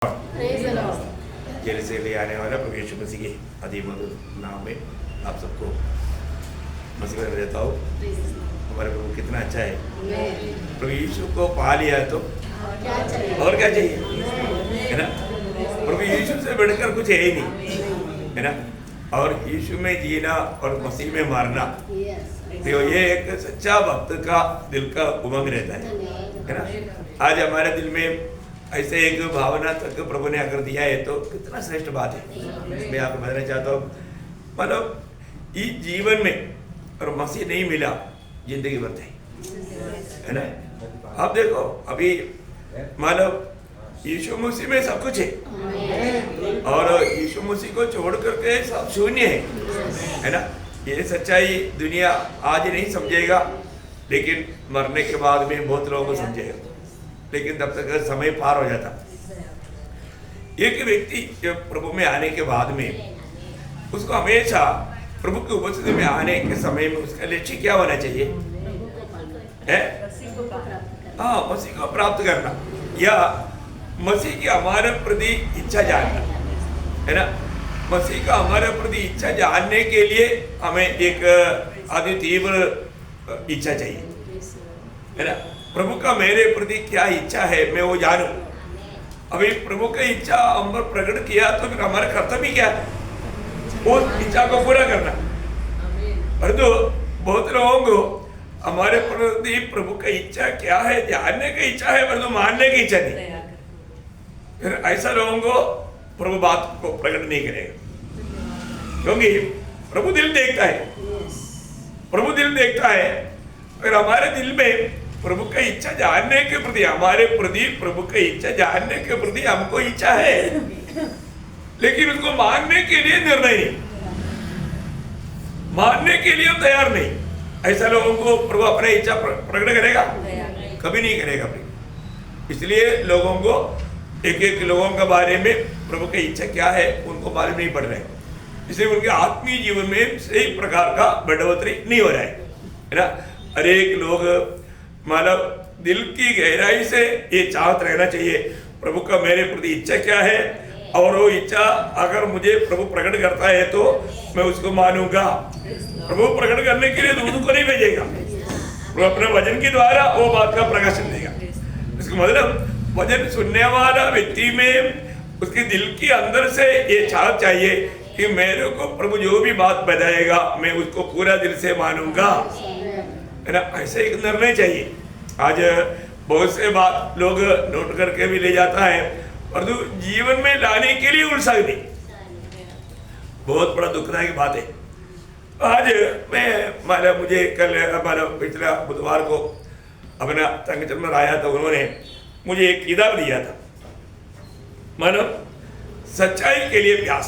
Jail से ले आने वाला प्रभु यीशु मसीह के अजीब नाम में आप सबको मसीह में देता हूँ। हमारे प्रभु कितना अच्छा है। प्रभु यीशु को पा लिया तो और क्या चाहिए, है ना। प्रभु यीशु से बढ़कर कुछ है ही नहीं, है ना। और यीशु में जीना और मसीह में मारना, तो ये एक सच्चा भक्त का दिल का उमंग रहता है ना। आज हमारे दिल में ऐसे एक भावना तक प्रभु ने अगर दिया है तो कितना श्रेष्ठ बात है। मैं आपको बताना चाहता हूँ, मतलब इस जीवन में और मसीह नहीं मिला जिंदगी भर है ना। आप देखो अभी मतलब यीशु मसीह में सब कुछ है और यीशु मसीह को छोड़ करके सब शून्य है ना। ये सच्चाई दुनिया आज नहीं समझेगा, लेकिन मरने के बाद में बहुत लोगों को समझेगा, लेकिन तब तक समय पार हो जाता। एक व्यक्ति जब प्रभु में आने के बाद में उसको हमेशा प्रभु की उपस्थिति में आने के समय में उसका लक्ष्य क्या होना चाहिए, है हाँ, मसीह को प्राप्त करना या मसीह की हमारे प्रति इच्छा जानना, है ना। मसीह का हमारे प्रति इच्छा जानने के लिए हमें एक अति तीव्र इच्छा चाहिए, है ना। प्रभु का मेरे प्रति क्या इच्छा है मैं वो जानूं। अभी प्रभु की इच्छा हम पर प्रकट किया तो फिर हमारा कर्तव्य क्या है, वो इच्छा को पूरा करना। और तो बहुत लोगों को हमारे प्रति प्रभु की इच्छा क्या है जानने की इच्छा है, परंतु मानने की इच्छा नहीं। फिर ऐसा लोगों को प्रभु बात को प्रकट नहीं करेगा, क्योंकि प्रभु दिल देखता है। प्रभु दिल देखता है। अगर हमारे दिल में प्रभु की इच्छा जानने के प्रति, हमारे प्रति प्रभु की इच्छा जानने के प्रति हमको इच्छा है, लेकिन उसको मानने के लिए निर्णय नहीं, मानने के लिए तैयार नहीं, ऐसा लोगों को प्रभु अपनी इच्छा प्रकट करेगा, कभी नहीं करेगा। इसलिए लोगों को एक एक लोगों के बारे में प्रभु की इच्छा क्या है उनको मालूम नहीं पड़ रहा है। इसलिए उनके आत्मीय जीवन में सही प्रकार का बढ़ोतरी नहीं हो रहा है ना। हर एक लोग मतलब दिल की गहराई से ये चाहत रहना चाहिए प्रभु का मेरे प्रति इच्छा क्या है, और वो इच्छा अगर मुझे प्रभु प्रकट करता है तो मैं उसको मानूंगा। प्रभु प्रकट करने के लिए दूध को नहीं भेजेगा, वो अपने वचन के द्वारा वो बात का प्रकाशन देगा। इसका मतलब वचन सुनने वाला व्यक्ति में उसके दिल के अंदर से ये चाहत चाहिए कि मेरे को प्रभु जो भी बात बताएगा मैं उसको पूरा दिल से मानूंगा, है ना। ऐसे एक निर्णय चाहिए। आज बहुत से बात लोग नोट करके भी ले जाता है, परंतु जीवन में लाने के लिए उत्साह नहीं, बहुत बड़ा दुखदायक बात है। आज मैं मुझे कल पिछला बुधवार को अपना संगठन में आया था, उन्होंने मुझे एक किताब दिया था, मानव सच्चाई के लिए प्यास,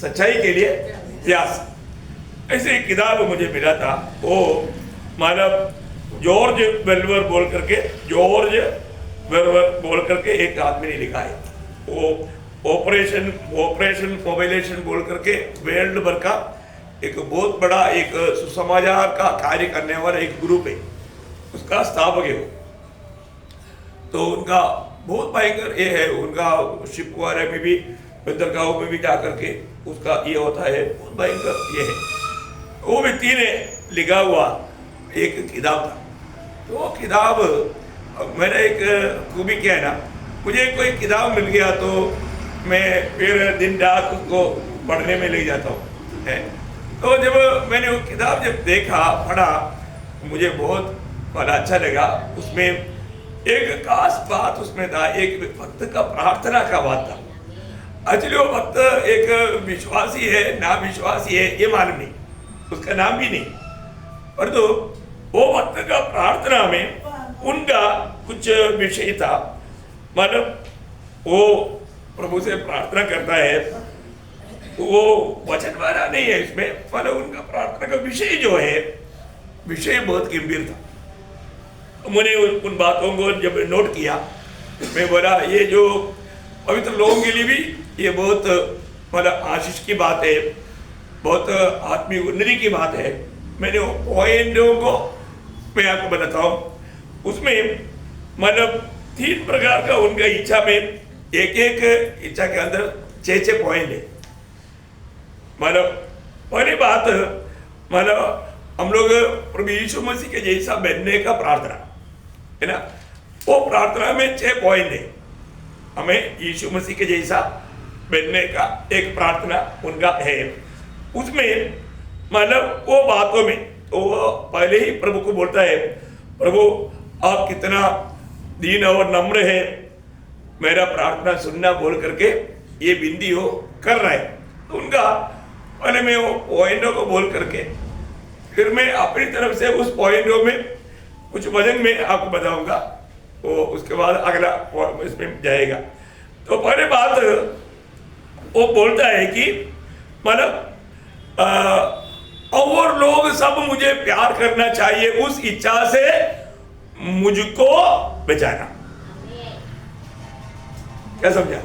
सच्चाई के लिए प्यास। ऐसे एक किताब मुझे मिला था, वो मानव जॉर्ज वेल्वर बोल करके एक आदमी ने लिखा है। वो ऑपरेशन मोबिलाइजेशन बोल करके वर्ल्ड भर का एक बहुत बड़ा एक सुसमाचार का कार्य करने वाला एक ग्रुप है, उसका स्थापक है वो। तो उनका बहुत भयंकर ये है, उनका शिपवारे में भी बंदरगाहों में भी जा करके उसका ये होता है, बहुत भयंकर ये है। वो व्यक्ति ने लिखा हुआ एक किताब था। तो वो किताब मेरा एक खूबी क्या है ना, मुझे कोई किताब मिल गया तो मैं फिर दिन रात उसको पढ़ने में ले जाता हूँ, है। तो जब मैंने वो किताब जब देखा पढ़ा, मुझे बहुत बड़ा अच्छा लगा। उसमें एक खास बात उसमें था, एक भक्त का प्रार्थना का बात था। एक्चुअली वो भक्त एक विश्वासी है ना विश्वासी है ये मालूम नहीं, उसका नाम भी नहीं, पर तो वो भक्त का प्रार्थना में उनका कुछ विषय था। मतलब वो प्रभु से प्रार्थना करता है, वो वचन वाला नहीं है इसमें, मतलब उनका प्रार्थना का विषय जो है, विषय बहुत गंभीर था। मैंने उन बातों को जब नोट किया, मैं बोला ये जो पवित्र लोगों के लिए भी ये बहुत मतलब आशीष की बात है, बहुत आत्मीय उन्नति की बात है। मैंने वो पॉइंटों को मैं आपको बताता हूँ। उसमें मतलब 3 प्रकार का उनका इच्छा में, एक एक इच्छा के अंदर 6 पॉइंट है। मतलब पहली बात, मतलब हम लोग प्रभु यीशु मसीह के जैसा बनने का प्रार्थना है ना, वो प्रार्थना में 6 पॉइंट है। हमें यीशु मसीह के जैसा बनने का एक प्रार्थना उनका है। उसमें मतलब वो बातों में तो वो पहले ही प्रभु को बोलता है, प्रभु आप कितना दीन और नम्र है, मेरा प्रार्थना सुनना बोल करके ये बिंदी हो कर रहा है। तो उनका पहले मैं वो पॉइंटों को बोल करके फिर मैं अपनी तरफ से उस पॉइंटों में कुछ वजन में आपको बताऊंगा, वो उसके बाद अगला इसमें जाएगा। तो पहले बात वो बोलता है कि मतलब और लोग सब मुझे प्यार करना चाहिए, उस इच्छा से मुझको बचाना। क्या समझा?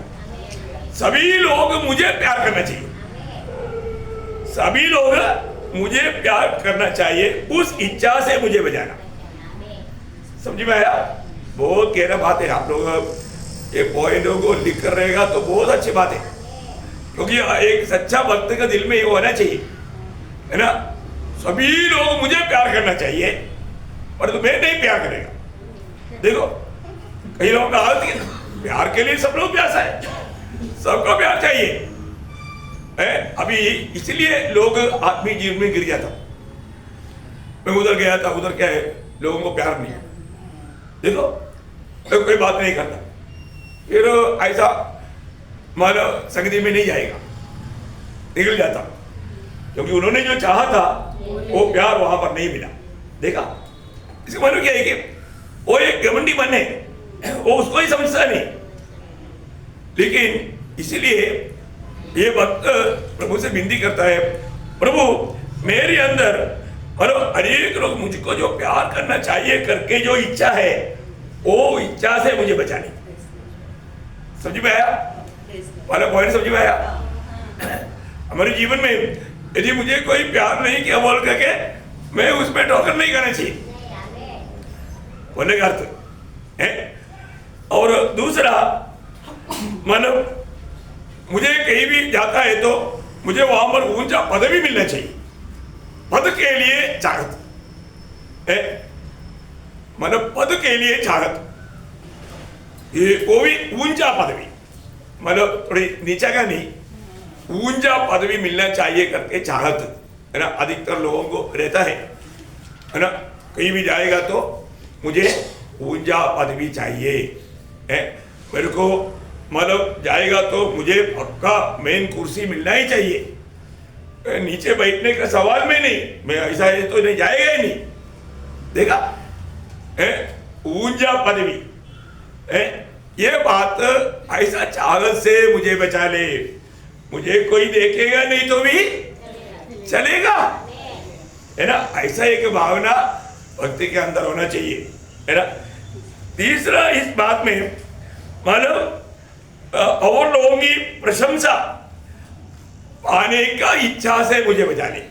सभी लोग मुझे प्यार करना चाहिए, सभी लोग मुझे प्यार करना चाहिए, उस इच्छा से मुझे बचाना। समझ में आया? बहुत गहरा बात है। आप लोग ये पॉइंटों को लिख कर रहेगा तो बहुत अच्छी बात है, क्योंकि एक सच्चा भक्त का दिल में ये होना चाहिए, है ना। सभी लोग मुझे प्यार करना चाहिए पर तुम्हें नहीं प्यार करेगा। देखो कई लोगों का हालत है, प्यार के लिए सब लोग प्यासा है, सबको प्यार चाहिए है। अभी इसलिए लोग आत्मीय जीवन में गिर जाता। मैं उधर गया था, उधर क्या है, लोगों को प्यार नहीं है। देखो तो कोई बात नहीं करता, फिर ऐसा मानो संगति में नहीं जाएगा, निकल जाता, क्योंकि उन्होंने जो चाहा था वो प्यार वहां पर नहीं मिला। देखा? इसका मतलब क्या है कि वो एक घमंडी मन है, वो उसको ही समझता नहीं। लेकिन इसीलिए ये वक्त प्रभु से विनती करता है, प्रभु मेरे अंदर मतलब अनेक लोग मुझको जो प्यार करना चाहिए करके जो इच्छा है, वो इच्छा से मुझे बचानी। समझ में आया? वाला पॉइंट समझ में आया? हमारे जीवन में यदि मुझे कोई प्यार नहीं किया बोल करके मैं उसमें ठोकर नहीं करना चाहिए, बोलने का अर्थ है। और दूसरा मतलब मुझे कहीं भी जाता है तो मुझे वहां पर ऊंचा पद भी मिलना चाहिए। पद के लिए चाहत है, मतलब पद के लिए चाहत, ये वो भी ऊंचा पदवी, मतलब थोड़ी नीचा का नहीं, ऊंचा पदवी मिलना चाहिए करके चाहत, है ना। अधिकतर लोगों को रहता है ना, कहीं भी जाएगा तो मुझे ऊंचा पदवी चाहिए है, मेरे को मतलब जाएगा तो मुझे पक्का मेन कुर्सी मिलना ही चाहिए, नीचे बैठने का सवाल में नहीं, मैं ऐसा है तो नहीं जाएगा ही नहीं। देखा है? ऊंचा पदवी है, ये बात ऐसा चाहत से मुझे बचा ले, मुझे कोई देखेगा नहीं तो भी चलेगा, है ना। ऐसा एक भावना भक्ति के अंदर होना चाहिए, है ना। तीसरा इस बात में मतलब और लोगों की प्रशंसा पाने का इच्छा से मुझे बचाने,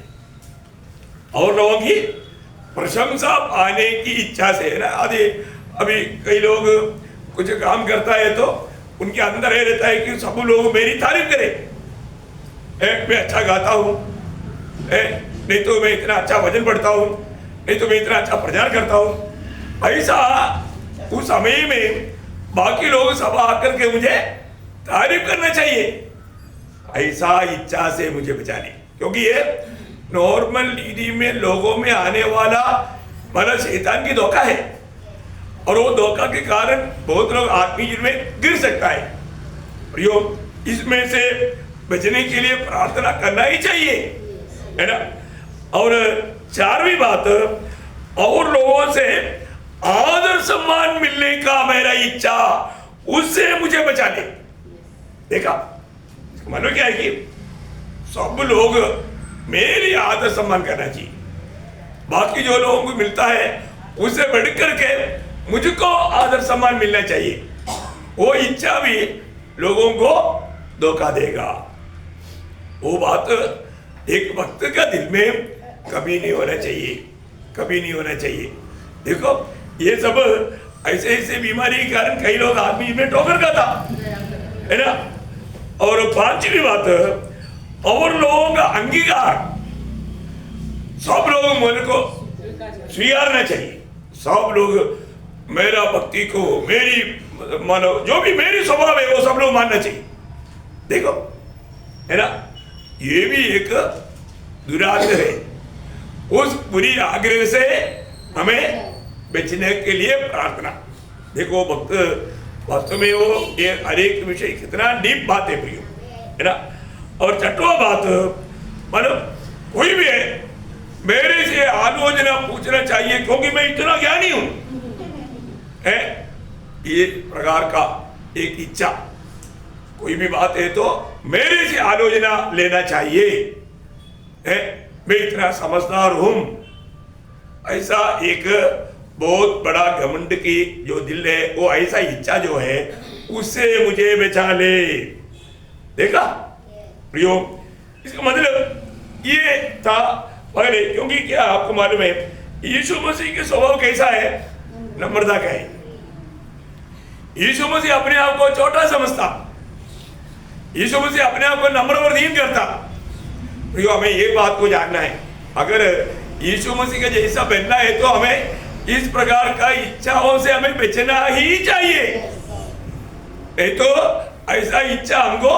और लोगों की प्रशंसा पाने की इच्छा से, है ना। अभी कई लोग कुछ काम करता है तो उनके अंदर ये रहता है कि सब लोग मेरी तारीफ करें, मैं अच्छा गाता हूँ, नहीं तो मैं इतना अच्छा भजन पढ़ता हूँ, नहीं तो मैं इतना अच्छा प्रचार करता हूँ। ऐसा उस समय में बाकी लोग सब आकर के मुझे तारीफ करना चाहिए, ऐसा इच्छा से मुझे बचाने। क्योंकि ये नॉर्मल नीति में लोगों में आने वाला मतलब शैतान की धोखा है, और वो धोखा के कारण बहुत लोग आत्मीय जीवन में गिर सकता है। प्रयोग इसमें से बचने के लिए प्रार्थना करना ही चाहिए, है ना। और चारवीं बात, और लोगों से आदर सम्मान मिलने का मेरा इच्छा, उससे मुझे बचाने। देखा? मतलब क्या है कि सब लोग मेरी आदर सम्मान करना चाहिए, बाकी जो लोगों को मिलता है उससे बढ़ करके मुझको आदर सम्मान मिलना चाहिए, वो इच्छा भी लोगों को धोखा देगा। वो बात एक भक्त का दिल में कभी नहीं होना चाहिए, कभी नहीं होना चाहिए। देखो ये सब ऐसे ऐसे बीमारी के कारण कई लोग आदमी में ठोकर खाता है ना। और पांचवी बात, और लोगों का अंगीकार, सब लोग मन को स्वीकारना चाहिए। सब लोग मेरा भक्ति को, मेरी मानो जो भी मेरी स्वभाव है वो सब लोग मानना चाहिए। देखो है ना, ये भी एक दुराग्रह है। उस बुरी आग्रह से हमें बचने के लिए प्रार्थना। देखो भक्त वास्तव में वो ये हर एक विषय कितना डीप बात है प्रियो, है ना। और छठवां बात, मतलब कोई भी है मेरे से आलोचना पूछना चाहिए, क्योंकि मैं इतना ज्ञानी हूं, है ये प्रकार का एक इच्छा। कोई भी बात है तो मेरे से आलोचना लेना चाहिए, है मैं इतना समझदार हूं, ऐसा एक बहुत बड़ा घमंड की जो दिल है, वो ऐसा इच्छा जो है उससे मुझे बचा ले। देखा प्रियो, इसका मतलब ये था पहले, क्योंकि क्या आपको मालूम है यीशु मसीह के स्वभाव कैसा है, नम्रता का है। यीशु मसीह अपने आप को छोटा समझता, यीशु मसीह अपने आप को नम्र और दीन करता। प्रियो हमें ये बात को जानना है, अगर यीशु मसीह का जैसा बनना है तो हमें इस प्रकार का इच्छाओं से हमें बचना ही चाहिए, नहीं तो ऐसा इच्छा हमको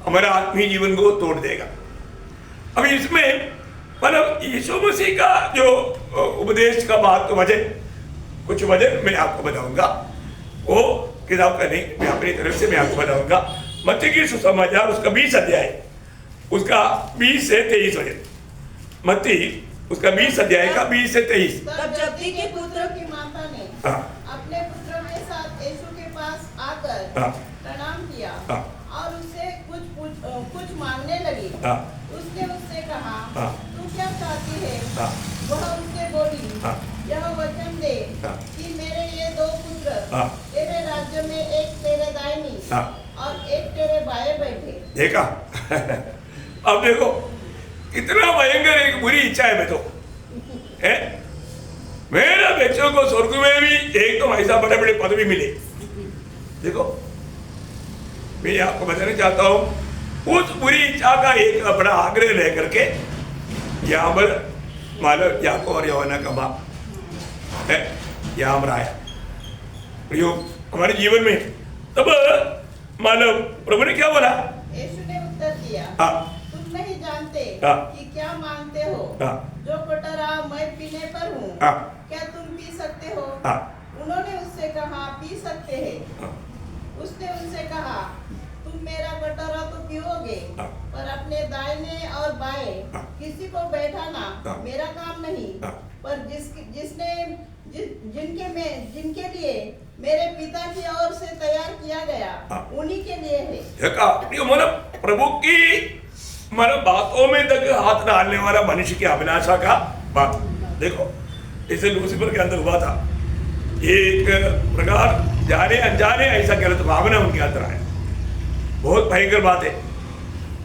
हमारा आत्मीय जीवन को तोड़ देगा। अब इसमें मतलब यीशु मसीह का जो उपदेश का बात तो वजह, कुछ वजह मैं आपको बताऊंगा, वो किताब का नहीं, मैं अपनी तरफ से मैं आपको बताऊंगा। मत्ती की सुसमाचार उसका 20 अध्याय, उसका 20 से 23 वजह, मत्ती उसका 20 अध्याय का 20 से 23। तब जब्दी के पुत्र की माता ने अपने पुत्रों के साथ यीशु के पास आकर प्रणाम किया और उससे कुछ मांगने लगी। उसने उससे कहा, तू क्या चाहती है? वह उससे बोली, यह वचन दे कि मेरे ये 2 पुत्र तेरे राज्य में एक तेरे दाहिनी और एक तेरे बाएं बैठे। देखा अब देखो कितना भयंकर एक बुरी इच्छा है। मैं तो है मेरा बच्चों को स्वर्ग में भी एक तो ऐसा बड़े बड़े पद भी मिले। देखो मैं आपको बताना चाहता हूं, उस बुरी इच्छा का एक बड़ा आग्रह लेकर के यहाँ पर मालव याकूब और यूहन्ना का बाप है यहाँ पर आया प्रियो हमारे जीवन में। तब मालव प्रभु ने क्या बोला? यीशु ने उत्तर दिया, तुम नहीं जानते कि क्या मांगते हो। जो कटोरा मैं पीने पर हूँ क्या तुम पी सकते हो? उन्होंने उससे कहा, पी सकते हैं। उसने उनसे कहा, तुम मेरा कटोरा तो पियोगे, पर अपने दाहिने और बाएं किसी को बैठाना मेरा काम नहीं, पर जिनके लिए मेरे पिता की ओर से तैयार किया गया उन्हीं के लिए है। मतलब प्रभु की मतलब बातों में तक हाथ डालने वाला मनुष्य की अभिलाषा का बात देखो, इसे लूसीफर के अंदर हुआ था। एक प्रकार जाने अनजाने ऐसा गलत भावना उनके अंदर आया, बहुत भयंकर बात है।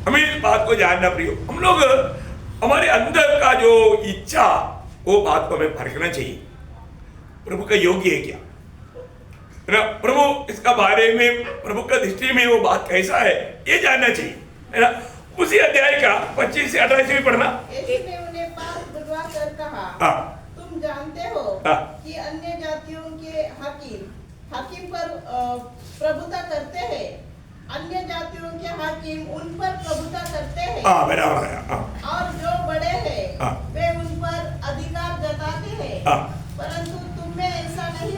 हमें इस बात को जानना प्रियो, हम लोग हमारे अंदर का जो इच्छा वो बात को हमें परखना चाहिए, प्रभु का योग्य है क्या ना। प्रभु इसका बारे में प्रभु का दृष्टि में वो बात कैसा है ये जानना चाहिए, है ना। उसी अध्याय का 25 से 28 भी पढ़ना। यीशु ने उन्हें पास बुलवाकर कहा, तुम जानते हो कि अन्य जातियों के हाकिम पर प्रभुता करते हैं, अन्य जातियों के हाकिम उन पर प्रभुता करते हैं। और जो बड़े हैं वे उन पर अधिकार जताते हैं, परंतु तुम में ऐसा नहीं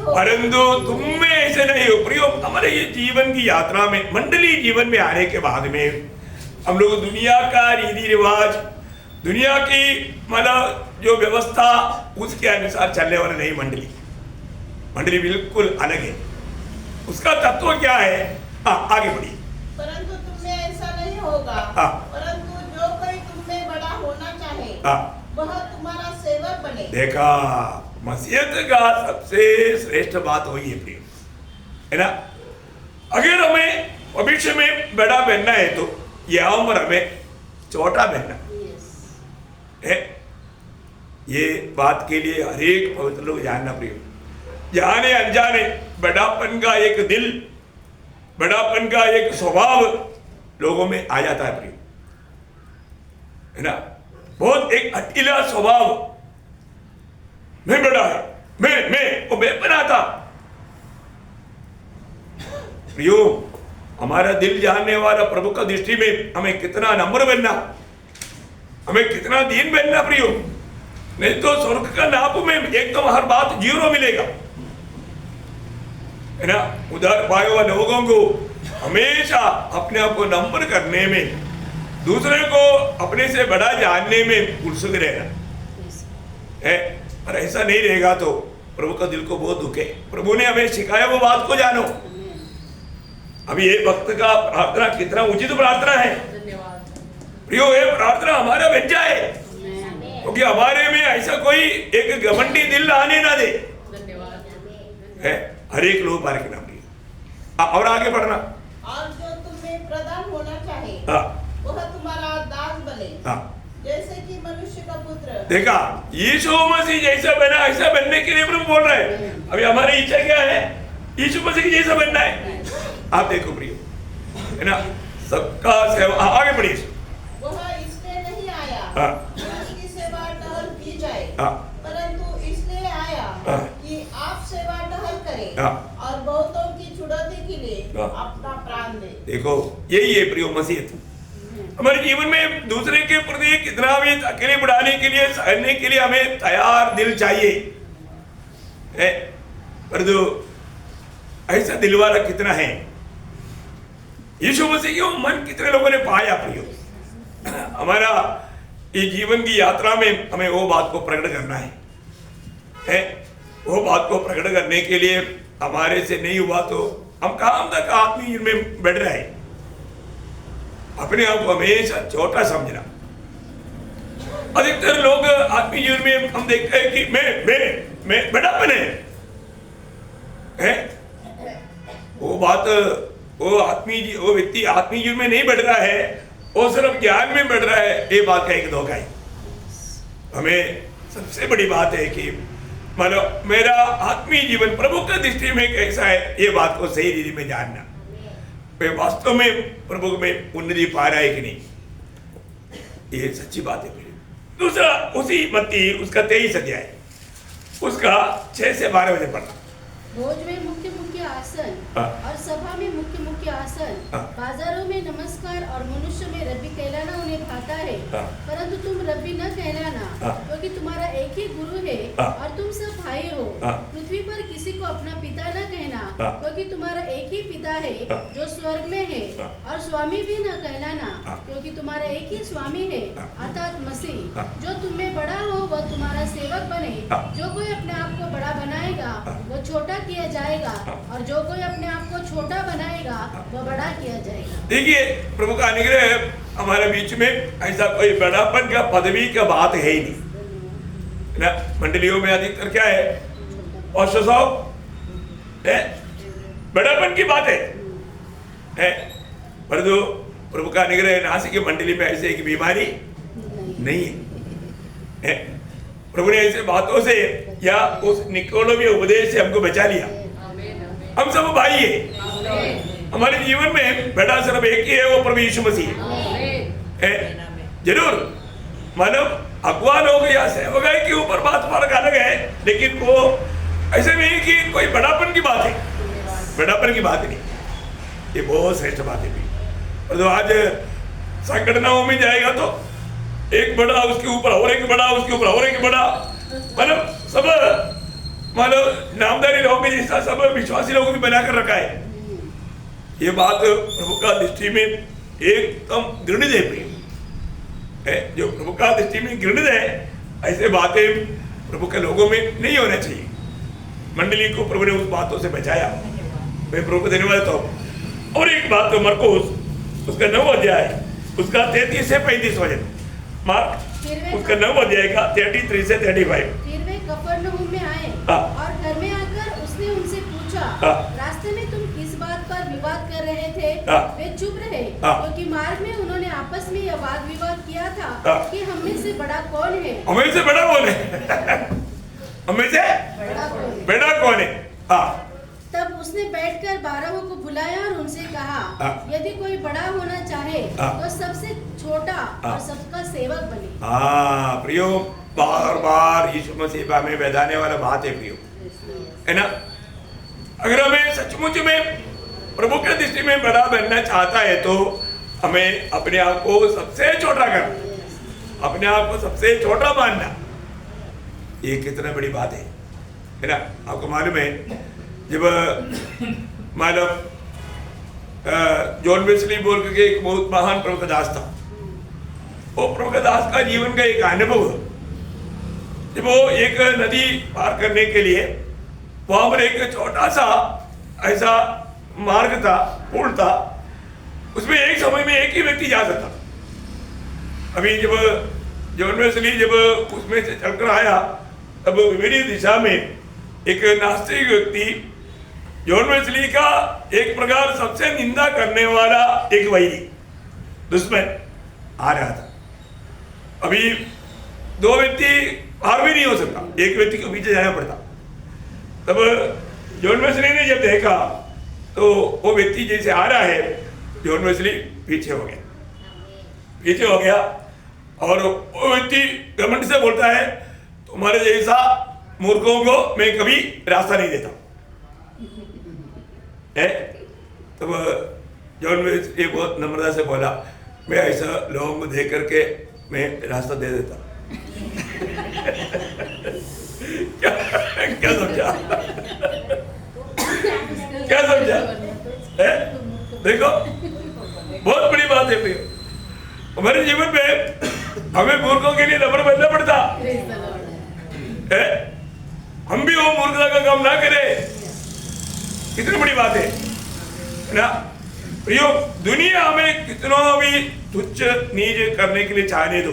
हो। प्रियो हमारे ये जीवन की यात्रा में, मंडली जीवन में आने के बाद में हम लोग दुनिया का रीति रिवाज, दुनिया की मतलब जो व्यवस्था उसके अनुसार चलने वाले नहीं। मंडली बिल्कुल अलग है। उसका तत्व क्या है? आगे बढ़िए। परंतु तुम में ऐसा नहीं होगा, परंतु जो कोई तुम में बड़ा होना चाहे वह तुम्हारा सेवक बने। देखा, मसीहत का सबसे श्रेष्ठ बात वही है प्रिय, है ना। अगर हमें भविष्य में बड़ा बनना है तो यहाँ पर हमें छोटा बनना है। ये बात के लिए हर एक पवित्र लोग जानना प्रिय। जाने अनजाने बड़ापन का एक दिल, बड़ापन का एक स्वभाव लोगों में आ जाता है प्रिय, है ना। बहुत एक अकेला स्वभाव, मैं बड़ा है, मैं वो बेपना था। प्रियो, हमारा दिल जानने वाला प्रभु का दृष्टि में हमें कितना नम्र बनना, हमें कितना दीन बनना प्रियो, नहीं तो स्वर्ग का नाप में एकदम हर बात जीरो मिलेगा, है ना। उधर पाए हुए लोगों को हमेशा अपने आप को नम्र करने में, दूसरे को अपने से बड़ा जानने में उत्सुक रहना है। और ऐसा नहीं रहेगा तो प्रभु का दिल को बहुत दुख है। प्रभु ने हमें सिखाया वो बात को जानो। अभी ये भक्त का प्रार्थना कितना उचित प्रार्थना है प्रियो, ये प्रार्थना हमारा बन जाए, क्योंकि हमारे में ऐसा कोई एक घमंडी दिल आने ना दे, है। हर एक लोग पार के नाम लिया। और आगे बढ़ना, और जो तुम्हें प्रदान होना चाहिए वह तुम्हारा दास बने, जैसे कि मनुष्य का पुत्र। देखा, यीशु मसीह जैसा बना ऐसा बनने के लिए प्रभु बोल रहे हैं। अभी हमारी इच्छा क्या है? यीशु मसीह की जैसा बनना है। आप देखो प्रियो, है ना, सबका सेवा। आगे बढ़िए। वह इसलिए नहीं आया उसकी सेवा टहल की जाए, परंतु इसलिए आया कि आप सेवा टहल करें और बहुतों की छुड़ौती के लिए अपना प्राण दे। देखो, यही है प्रियो मसीह। हमारे जीवन में दूसरे के प्रति कितना भी अकेले बढ़ाने के लिए, सहने के लिए हमें तैयार दिल चाहिए, है। परंतु ऐसा दिल वाला कितना है? यीशु मसीह की मन कितने लोगों ने पाया प्रियो? हमारा ये जीवन की यात्रा में हमें वो बात को प्रकट करना है। वो बात को प्रकट करने के लिए हमारे से नहीं हुआ तो हम कहाँ तक आत्मीय में बढ़ रहे हैं। अपने आप को हमेशा छोटा समझना। अधिकतर लोग आत्मीय जीवन में हम देखते हैं कि मैं बड़ापन है। वो बात, वो व्यक्ति आत्मीय जीवन में नहीं बढ़ रहा है, वो सिर्फ ज्ञान में बढ़ रहा है। ये बात का एक धोखा है। हमें सबसे बड़ी बात है कि मानो मेरा आत्मीय जीवन प्रभु की दृष्टि में कैसा है, ये बात को सही रीति में जानना। वे वास्तव में प्रभु में उन्नति पा रहा है कि नहीं, ये सच्ची बात है। दूसरा, उसी मत्ती उसका 23 अध्याय उसका 6 से 12 बजे पढ़ना। भोज में मुख्य मुख्य आसन और सभा में मुख्य मुख्य आसन, बाजारों में नमस्कार और मनुष्य में रब्बी कहलाना उन्हें भाता है, परंतु तुम रब्बी न कहलाना, क्योंकि तुम्हारा एक ही गुरु है और तुम सब भाई हो। पृथ्वी पर किसी को अपना पिता न कहना, क्योंकि तुम्हारा एक ही पिता है जो स्वर्ग में है, और स्वामी भी न कहलाना, क्योंकि तुम्हारा एक ही स्वामी है अर्थात मसीह। जो तुम में बड़ा हो वह तुम्हारा सेवक बने। जो कोई अपने आप को बड़ा बनाएगा वह छोटा किया जाएगा, और जो कोई अपने आप को छोटा बनाएगा वह बड़ा किया जाएगा। देखिए, प्रभु का अनुग्रह हमारे बीच में ऐसा कोई बड़ापन का पदवी का बात है ही नहीं ना। मंडलियों में अधिकतर क्या है? और स्वभाव है, बड़ापन की बात है। परंतु प्रभु का अनुग्रह नासिक की मंडली में ऐसे एक बीमारी नहीं है। प्रभु ने ऐसे बातों से या उस निकोलवीय उपदेश से हमको बचा लिया। हम सब भाई है। हमारे जीवन में बेटा सिर्फ एक ही है, वो प्रभु यीशु मसीह है। जरूर मानव अगवा लोग या सेवक के ऊपर बात फर्क अलग है, लेकिन वो ऐसे नहीं कि कोई बड़ापन की बात है, बड़ापन की बात नहीं। ये बहुत श्रेष्ठ बात है। तो आज संगठनाओं में जाएगा तो एक बड़ा उसके ऊपर और एक बड़ा, उसके ऊपर और एक बड़ा, मतलब सब मतलब नामदारी लोगों में जैसा सब विश्वासी लोगों भी बनाकर रखा है। ये बात प्रभु का दृष्टि में एकदम घृणित है। जो प्रभु का दृष्टि में घृणित है, ऐसे बातें प्रभु के लोगों में नहीं होना चाहिए। मंडली को प्रभु ने उस बातों से बचाया, मैं प्रभु को धन्यवाद देता हूँ। और एक बात तो मरकुस उसका 9 अध्याय उसका 33 से 35 वचन, मार्क उसका 9 अध्याय का 33 से 35। फिर वे कफरनहूम में आए और घर में आकर उसने उनसे पूछा, रास्ते में तुम किस बात पर विवाद कर रहे थे? वे चुप रहे, क्योंकि मार्ग में उन्होंने आपस में यह वाद विवाद किया था कि हम में से बड़ा कौन है। हमें से बड़ा कौन है? हमें से बड़ा कौन है? हाँ। तब उसने बैठकर 12 को बुलाया और उनसे कहा, यदि कोई बड़ा होना चाहे तो सबसे छोटा और सबका सेवक बने। हाँ प्रियो, बार बार यीशु मसीह में बताने वाला बात है प्रियो, है ना? अगर हमें सचमुच में प्रभु के दृष्टि में बड़ा बनना चाहता है तो हमें अपने आप को सबसे छोटा करना, अपने आप को सबसे छोटा मानना, ये कितना बड़ी बात है ना? आपको मालूम है जब मानव जॉन वेस्ली बोल के एक बहुत महान प्रवक्ता था, वो प्रवक्ता का जीवन का एक अनुभव, जब वो एक नदी पार करने के लिए वहां पर एक छोटा सा ऐसा मार्ग था, पुल था, उसमें एक समय में एक ही व्यक्ति जा सकता। अभी जब जॉन वेस्ली जब उसमें से चलकर आया तब विपरीत दिशा में एक नास्तिक व्यक्ति जॉन वेस्ली का एक प्रकार सबसे निंदा करने वाला एक वैरी दुश्मन आ रहा था। अभी दो व्यक्ति पार भी नहीं हो सकता, एक व्यक्ति को पीछे जाना पड़ता। तब जॉन वेस्ली ने जब देखा तो वो व्यक्ति जैसे आ रहा है, जॉन वेस्ली पीछे हो गया और वो व्यक्ति घमंड से बोलता है, तुम्हारे जैसा मूर्खों को मैं कभी रास्ता नहीं देता है। तब जॉन वेस्ली बहुत नम्रता से बोला, मैं ऐसा लोगों को देख करके मैं रास्ता दे देता। क्या समझा? क्या समझा? देखो बहुत बड़ी बात है भैया, हमारे जीवन में हमें मूर्खों के लिए नम्र बनना पड़ता है। हम भी वो मूर्खता का काम ना करें, कितनी बड़ी बात है ना प्रियो? दुनिया हमें कितना भी तुच्छ नीच करने के लिए चाहने दो,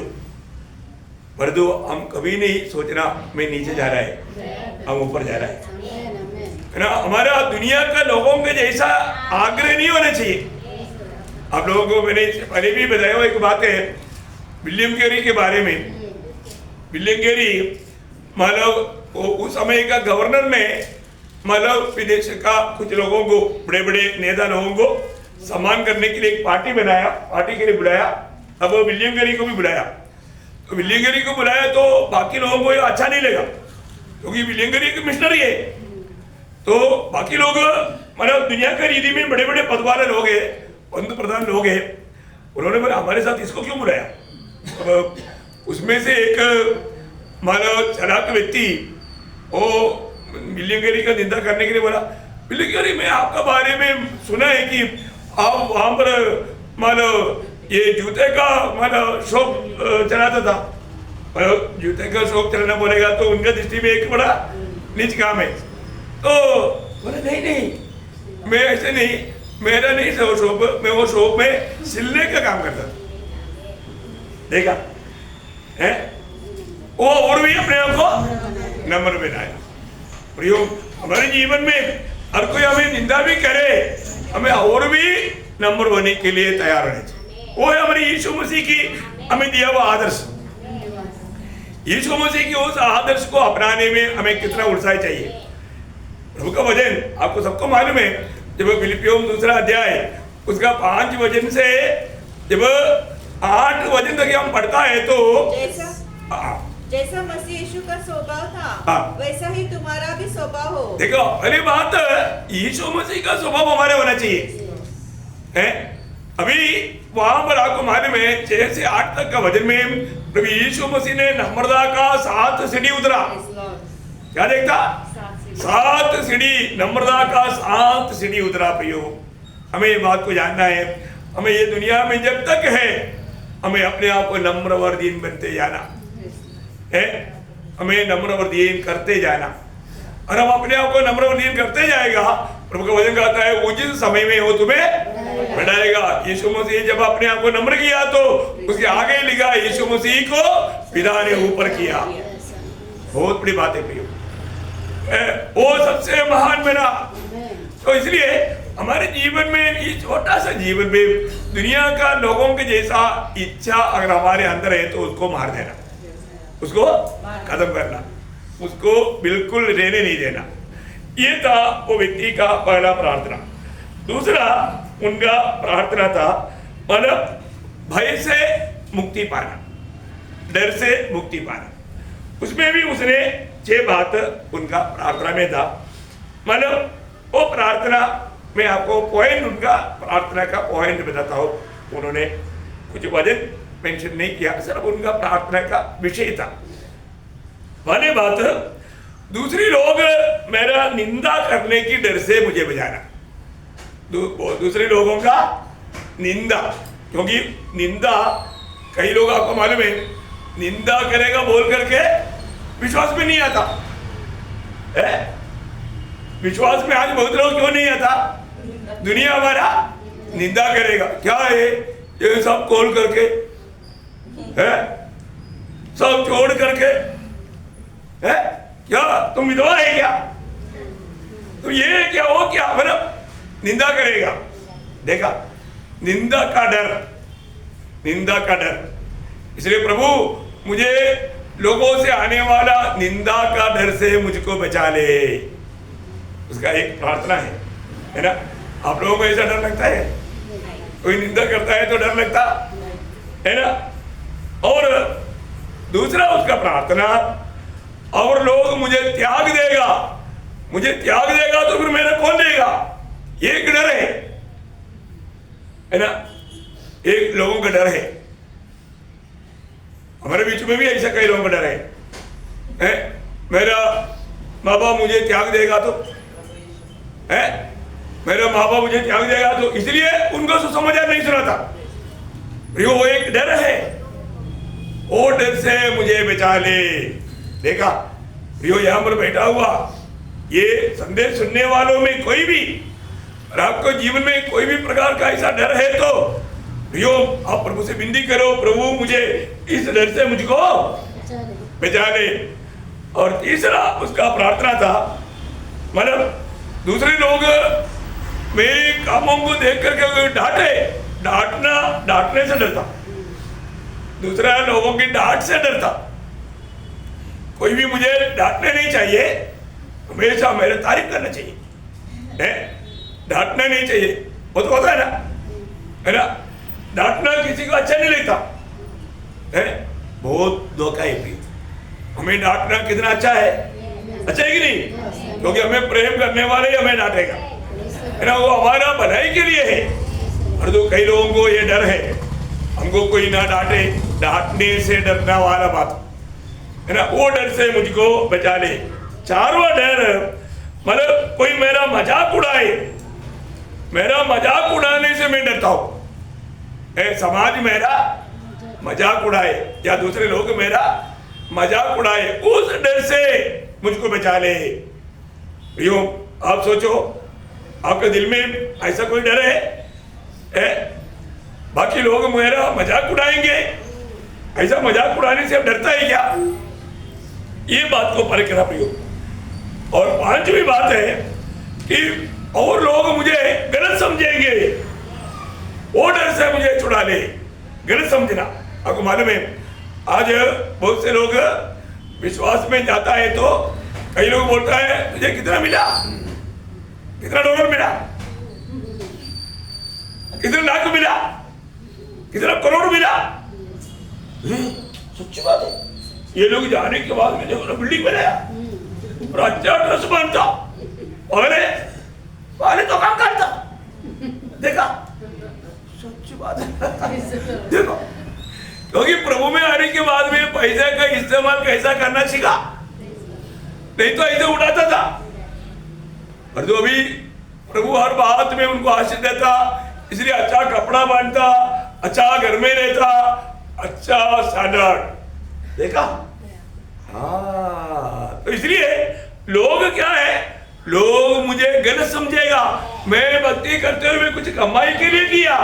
पर दो हम कभी नहीं सोचना मैं नीचे जा रहा है, हम ऊपर जा रहा है ना? हमारा दुनिया का लोगों के जैसा आग्रह नहीं होना चाहिए। आप लोगों को मैंने पहले भी बताया हुआ एक बात है विलियम कैरी के बारे में। विलियम कैरी मतलब उस समय का गवर्नर ने मतलब विदेश का कुछ लोगों को, बड़े बड़े नेता लोगों को सम्मान करने के लिए एक पार्टी बनाया, पार्टी के लिए बुलाया। अब विलियम कैरी को भी बुलाया, तो विलियम कैरी को बुलाया तो बाकी लोगों को ये अच्छा नहीं लगा, क्योंकि विलियम कैरी एक मिशनरी है। तो बाकी लोग मतलब दुनिया के रीति में बड़े बड़े पद वाले लोग हैं, पंत प्रधान लोग हैं, उन्होंने बोला हमारे साथ इसको क्यों बुलाया? अब उसमें से एक मानो चालाक व्यक्ति वो विलियम कैरी का निंदा करने के लिए बोला, विलियम कैरी मैं आपका बारे में सुना है कि आप वहां पर मानो ये जूते का मानो शॉप चलाता था। जूते का शॉप चलाना बोलेगा तो उनका दृष्टि में एक बड़ा नीच काम है। तो बोले नहीं मैं ऐसे नहीं, मेरा नहीं शॉप, मैं वो शॉप में सिलने का काम करता था। देखा है वो और भी अपने आप को नम्र बनाया। प्रियो हमारे जीवन में हर कोई हमें निंदा भी करे, हमें और भी नम्र होने के लिए तैयार रहना चाहिए। वो है हमारे यीशु मसीह की हमें दिया हुआ आदर्श। यीशु मसीह की उस आदर्श को अपनाने में हमें कितना उत्साह चाहिए। प्रभु का वचन आपको सबको मालूम है, जब फिलिपियों 2 अध्याय उसका 5 वचन से जब 8 वचन तक हम पढ़ता है तो जैसा मसीह यीशु का स्वभाव था वैसा ही तुम्हारा भी स्वभाव हो। देखो पहली बात, यीशु मसीह का स्वभाव हमारे होना चाहिए है। अभी वहां पर आपको मालूम है 6 से 8 तक का वचन में प्रभु यीशु मसीह ने नम्रता का 7 सीढ़ी उतरा। क्या देखता? 7 सीढ़ी, नम्रता का 7 सीढ़ी उतरा। प्रियो हमें ये बात को जानना है, हमें ये दुनिया में जब तक है हमें अपने आप को नम्र और दीन बनते जाना है, हमें नम्र और दीन करते जाना। और हम अपने आप को नम्र और दीन करते जाएगा, प्रभु का वचन कहता है उचित समय में वो तुम्हें बढ़ाएगा। यीशु मसीह जब अपने आप को नम्र किया तो उसके आगे लिखा यीशु मसीह को पिता ने ऊपर किया। बहुत बड़ी बात है प्रियो, वो सबसे महान बना। तो इसलिए हमारे जीवन में ये छोटा सा जीवन में दुनिया का लोगों के जैसा इच्छा अगर हमारे अंदर है तो उसको मार देना, उसको खत्म करना। उसको बिल्कुल रहने नहीं देना। ये था वो व्यक्ति का पहला प्रार्थना। दूसरा उनका प्रार्थना था मतलब भय से मुक्ति पाना, डर से मुक्ति पाना। उसमें भी उसने 6 बात उनका प्रार्थना में था। मतलब वो प्रार्थना में आपको पॉइंट, उनका प्रार्थना का पॉइंट बताता हूँ। उन्होंने कुछ वजन मेंशन नहीं किया, सिर्फ उनका प्रार्थना का विषय था। पहली बात, दूसरी लोग मेरा निंदा करने की डर से मुझे बचाना। दूसरे लोगों का निंदा, क्योंकि निंदा कई लोग आपको मालूम है निंदा करेगा बोल करके विश्वास में नहीं आता है। विश्वास में आज बहुत लोग क्यों नहीं आता? दुनिया हमारा निंदा करेगा, क्या है ये सब खोल करके है, सब छोड़ करके है, क्या तुम विधवा है क्या, तो ये क्या वो क्या, मतलब निंदा करेगा। देखा, निंदा का डर, निंदा का डर। इसलिए प्रभु मुझे लोगों से आने वाला निंदा का डर से मुझको बचा ले, उसका एक प्रार्थना है ना। आप लोगों को ऐसा डर लगता है? कोई निंदा करता है तो डर लगता है ना। और दूसरा उसका प्रार्थना, और लोग मुझे त्याग देगा, मुझे त्याग देगा तो फिर मेरा कौन देगा, ये एक डर है ना। एक लोगों का डर है, हमारे बीच में भी ऐसा कई लोगों का डर है? मेरा माँ बाप मुझे त्याग देगा तो है, मेरा माँ बाप मुझे त्याग देगा तो, इसलिए उनको सुसमाचार नहीं सुनाता। वो एक डर है, वो डर से मुझे बचा ले। देखा, रियो यहां पर बैठा हुआ, ये संदेश सुनने वालों में कोई भी, और आपको जीवन में कोई भी प्रकार का ऐसा डर है तो रियो आप प्रभु से विनती करो, प्रभु मुझे इस डर से मुझको बचा ले। और तीसरा उसका प्रार्थना था, मतलब दूसरे लोग मेरे कामों को देख करके डांटे, डांटने से डरता, दूसरा लोगों की डांट से डरता। कोई भी मुझे डांटने नहीं चाहिए, हमेशा मेरे तारीफ करना चाहिए, डांटना नहीं चाहिए। वो तो होता है ना, डांटना किसी को अच्छा नहीं लगता है, बहुत धोखा है। हमें डांटना कितना अच्छा है, अच्छा है कि नहीं? क्योंकि हमें प्रेम करने वाले ही हमें डांटेगा, है ना, वो हमारा भलाई के लिए है। और तो कई लोगों को ये डर है, हमको कोई ना डांटे, डांटने से डरना वाला बात है ना, वो डर से मुझको बचा ले। चारवा डर, मतलब कोई मेरा मजाक उड़ाए, मेरा मजाक उड़ाने से मैं डरता हूं। समाज मेरा मजाक उड़ाए या दूसरे लोग मेरा मजाक उड़ाए, उस डर से मुझको बचा ले। यो आप सोचो, आपके दिल में ऐसा कोई डर है? बाकी लोग मेरा मजाक उड़ाएंगे, ऐसा मजाक उड़ाने से अब डरता है क्या? ये बात को परखना प्रियो। और 5वीं बात है कि और लोग मुझे गलत समझेंगे, वो डर से मुझे छुड़ा ले। गलत समझना, आपको मालूम है आज बहुत से लोग विश्वास में जाता है तो कई लोग बोलता है तुझे कितना मिला, कितना डॉलर मिला, कितना लाख मिला, कितना करोड़ मिला। सच्ची बात है, ये लोग जाने के बाद में देखो बिल्डिंग बनाया, अच्छा ड्रेस पहनता, पहले तो काम करता, देखा, सच्ची बात है। देखो, क्योंकि प्रभु में आने के बाद में पैसे का इस्तेमाल कैसा करना सीखा, नहीं तो ऐसे उड़ाता था। और जो अभी प्रभु हर बात में उनको आशीष देता, इसलिए अच्छा कपड़ा बांधता, अच्छा घर में रहता, अच्छा स्टैंडर्ड, देखा। हाँ, तो इसलिए लोग क्या है, लोग मुझे गलत समझेगा, मैं भक्ति करते हुए कुछ कमाई के लिए किया,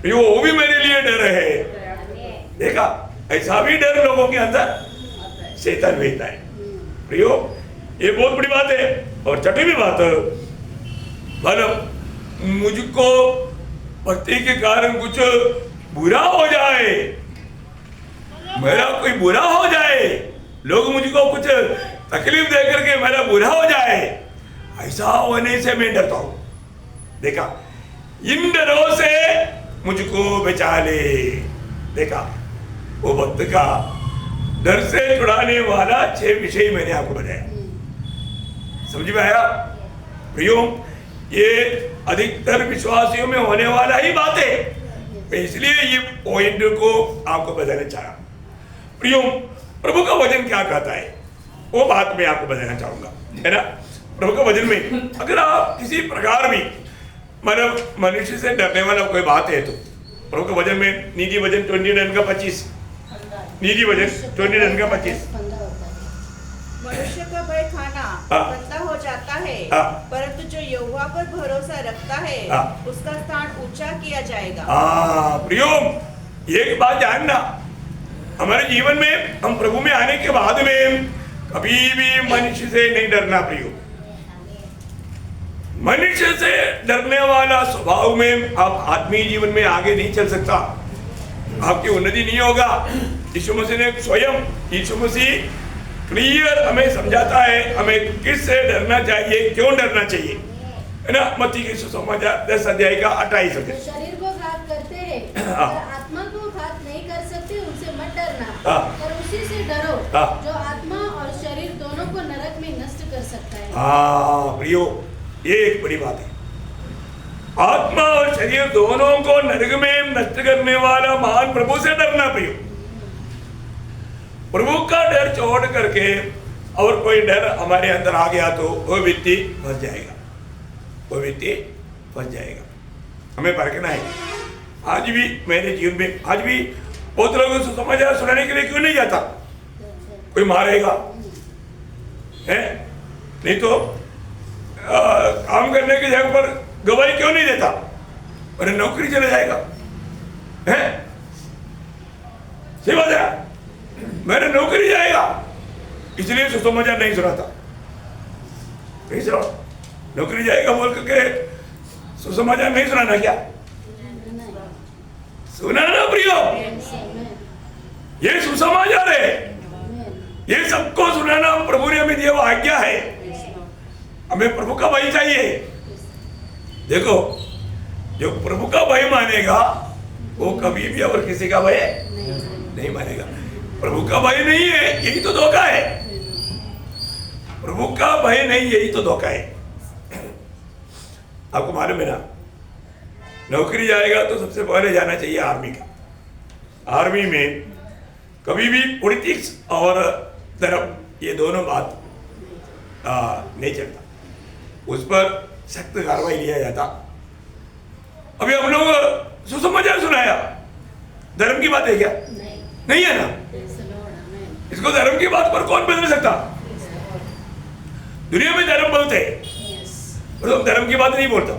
वो भी मेरे लिए डर है। देखा, ऐसा भी डर लोगों के अंदर शैतान भेजता है। प्रियो, ये बहुत बड़ी बात है। और 6वीं बात, मतलब मुझको भक्ति के कारण कुछ बुरा हो जाए, मेरा कोई बुरा हो जाए, लोग मुझको कुछ तकलीफ दे करके मेरा बुरा हो जाए, ऐसा होने से मैं डरता हूं। देखा, इन डरों से मुझको बचा ले। देखा, वो भक्त का डर से छुड़ाने वाला 6 विषय मैंने आपको बताया। समझ में आया प्रियो? ये अधिकतर विश्वासियों में होने वाला ही बात है, इसलिए ये पॉइंट को आपको बताना चाहा। प्रियो, प्रभु का वचन क्या कहता है वो बात मैं आपको बताना चाहूंगा, है ना। प्रभु का वचन में अगर आप किसी प्रकार भी मतलब मनुष्य से डरने वाला कोई बात है तो प्रभु के वचन में नीति वचन 29:25, नीति वचन 29:25, मनुष्य का भय खाना गंदा हो जाता है, परंतु जो यहोवा पर भरोसा रखता है उसका स्थान ऊंचा किया जाएगा। प्रियो, एक बात जानना, हमारे जीवन में हम प्रभु में आने के बाद में कभी भी मनुष्य से नहीं डरना। प्रियो, मनुष्य से डरने वाला स्वभाव में आप आत्मीय जीवन में आगे नहीं चल सकता, आपकी उन्नति नहीं होगा। यीशु मसीह ने स्वयं, यीशु मसीह क्लियर हमें समझाता है हमें किससे डरना चाहिए, क्यों डरना चाहिए, है ना। मत्ती के सुसमाचार 10 अध्याय का 28 अध्याय। शरीर को घात करते हैं पर आत्मा को घात नहीं कर सकते, उनसे मत डरना, पर उसी से डरो जो आत्मा और शरीर दोनों को नरक में नष्ट कर सकता है। प्रियो, ये एक बड़ी बात है, आत्मा और शरीर दोनों को नरक में नष्ट करने वाला महान प्रभु से डरना। प्रियो, प्रभु का डर छोड़ करके और कोई डर हमारे अंदर आ गया तो वो व्यक्ति फंस जाएगा, वो व्यक्ति फंस जाएगा। हमें परखना है। आज भी मेरे जीवन में आज भी बहुत लोगों को समाचार सुनाने के लिए क्यों नहीं जाता, कोई मारेगा है, नहीं तो काम करने की जगह पर गवाही क्यों नहीं देता, और नौकरी चले जाएगा है, सही बात है, मेरे नौकरी जाएगा इसलिए सुसमाचार नहीं सुनाता, नहीं सुना, नौकरी जाएगा बोल करके सुसमाचार नहीं सुनाना, क्या सुनाना प्रियो, ये सुसमाचार है, ये सबको सुनाना प्रभु ने हमें दिया हुआ आज्ञा है। हमें प्रभु का भय चाहिए। देखो, जो प्रभु का भय मानेगा वो कभी भी और किसी का भय नहीं मानेगा। प्रभु का भय नहीं है, यही तो धोखा है, प्रभु का भय नहीं, यही तो धोखा है। आपको मालूम है ना, नौकरी जाएगा तो सबसे पहले जाना चाहिए आर्मी का। आर्मी में कभी भी पॉलिटिक्स और धर्म ये दोनों बात नहीं चलता, उस पर सख्त कार्रवाई लिया जाता। अभी हम लोग सुसमाचार सुनाया, धर्म की बात है क्या? नहीं है ना। इसको धर्म की बात पर कौन बदल सकता? दुनिया में धर्म बहुत है, पर धर्म की बात नहीं बोलता।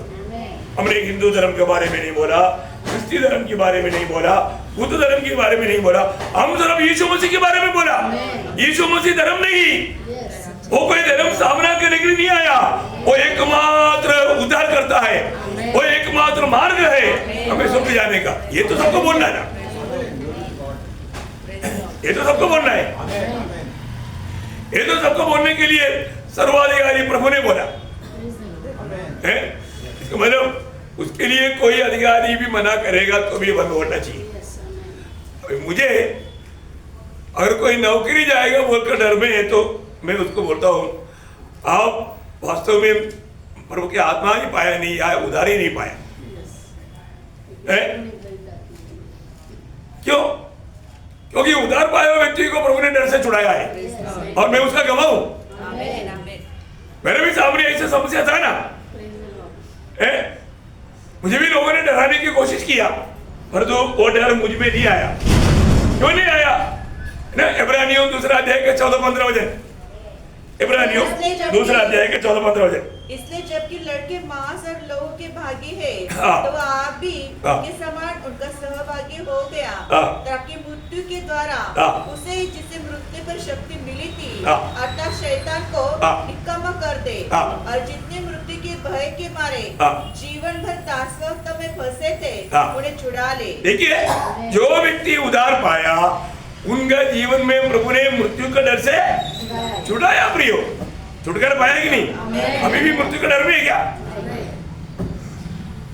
हमने हिंदू धर्म के बारे में नहीं बोला, क्रिस्ती धर्म के बारे में नहीं बोला, बुद्ध धर्म के बारे में नहीं बोला, हम सिर्फ यीशु मसीह के बारे में बोला। यीशु मसीह धर्म नहीं, वो कोई धर्म सामना करने के लिए नहीं आया, वो एकमात्र उद्धार करता है, वो एकमात्र मार्ग है हमें स्वर्ग जाने का। ये तो सबको बोलना है ना, ये तो सबको बोलना है, ये तो सबको बोलने के लिए सर्वाधिकारी प्रभु ने बोला है। इसको मतलब उसके लिए कोई अधिकारी भी मना करेगा तो भी बंद होना चाहिए। अभी मुझे अगर कोई नौकरी जाएगा बोलकर डर में है तो मैं उसको बोलता हूँ, आप वास्तव में प्रभु की आत्मा ही पाया नहीं, या उधार ही नहीं पाया है। क्यों? क्योंकि उधार पाया हुआ व्यक्ति को प्रभु ने डर से छुड़ाया है, और मैं उसका गवाह हूं। मेरे भी सामने ऐसे समस्या था ना, मुझे भी लोगों ने डराने की कोशिश किया, पर तो वो डर मुझ में नहीं आया। क्यों नहीं आया ना? इब्रानियों 2 अध्याय के 14-15 वचन, इब्रानियों 2 अध्याय के 14-15 वचन। इसलिए जबकि लड़के मांस और लहू के भागी है, तो आप भी उनके समान उनका सहभागी हो गया, ताकि मृत्यु के द्वारा उसे जिसे मृत्यु पर शक्ति मिली थी अर्थात शैतान को निकम्मा कर दे, और जितने मृत्यु के भय के मारे जीवन भर दासत्व में फंसे थे उन्हें छुड़ा ले। देखिए, जो व्यक्ति उधार पाया उनका जीवन में प्रभु ने मृत्यु का डर से छुड़ाया प्रियो। छुटकारा पाया कि नहीं? अभी भी मृत्यु का डर में है क्या?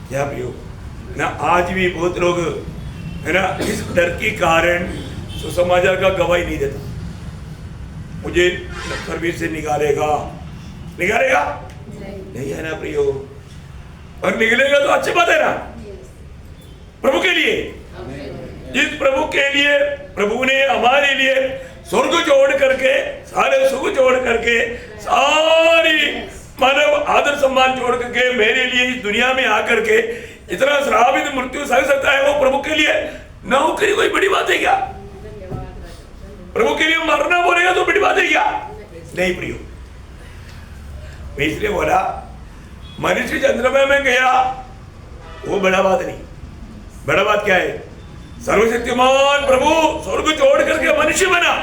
क्या प्रियो ना, आज भी बहुत लोग है ना इस डर के कारण सुसमाचार का गवाही नहीं देता। मुझे सर्विस से निकालेगा नहीं है ना प्रियो, और निकलेगा तो अच्छी बात है ना प्रभु के लिए। जिस प्रभु के लिए प्रभु ने हमारे लिए स्वर्ग छोड़ करके, सारे सुख छोड़ करके, सारी मानव आदर सम्मान छोड़ करके मेरे लिए इस दुनिया में आकर के इतना श्रावित मृत्यु सह सकता है, वो प्रभु के लिए नौकरी कोई बड़ी बात है क्या? प्रभु के लिए मरना बोलेगा तो बड़ी बात है क्या? नहीं प्रियो। मैं इसलिए बोला मनुष्य चंद्रमा में गया वो बड़ा बात नहीं। बड़ा बात क्या है? सर्वशक्तिमान प्रभु स्वर्ग छोड़ करके मनुष्य बना,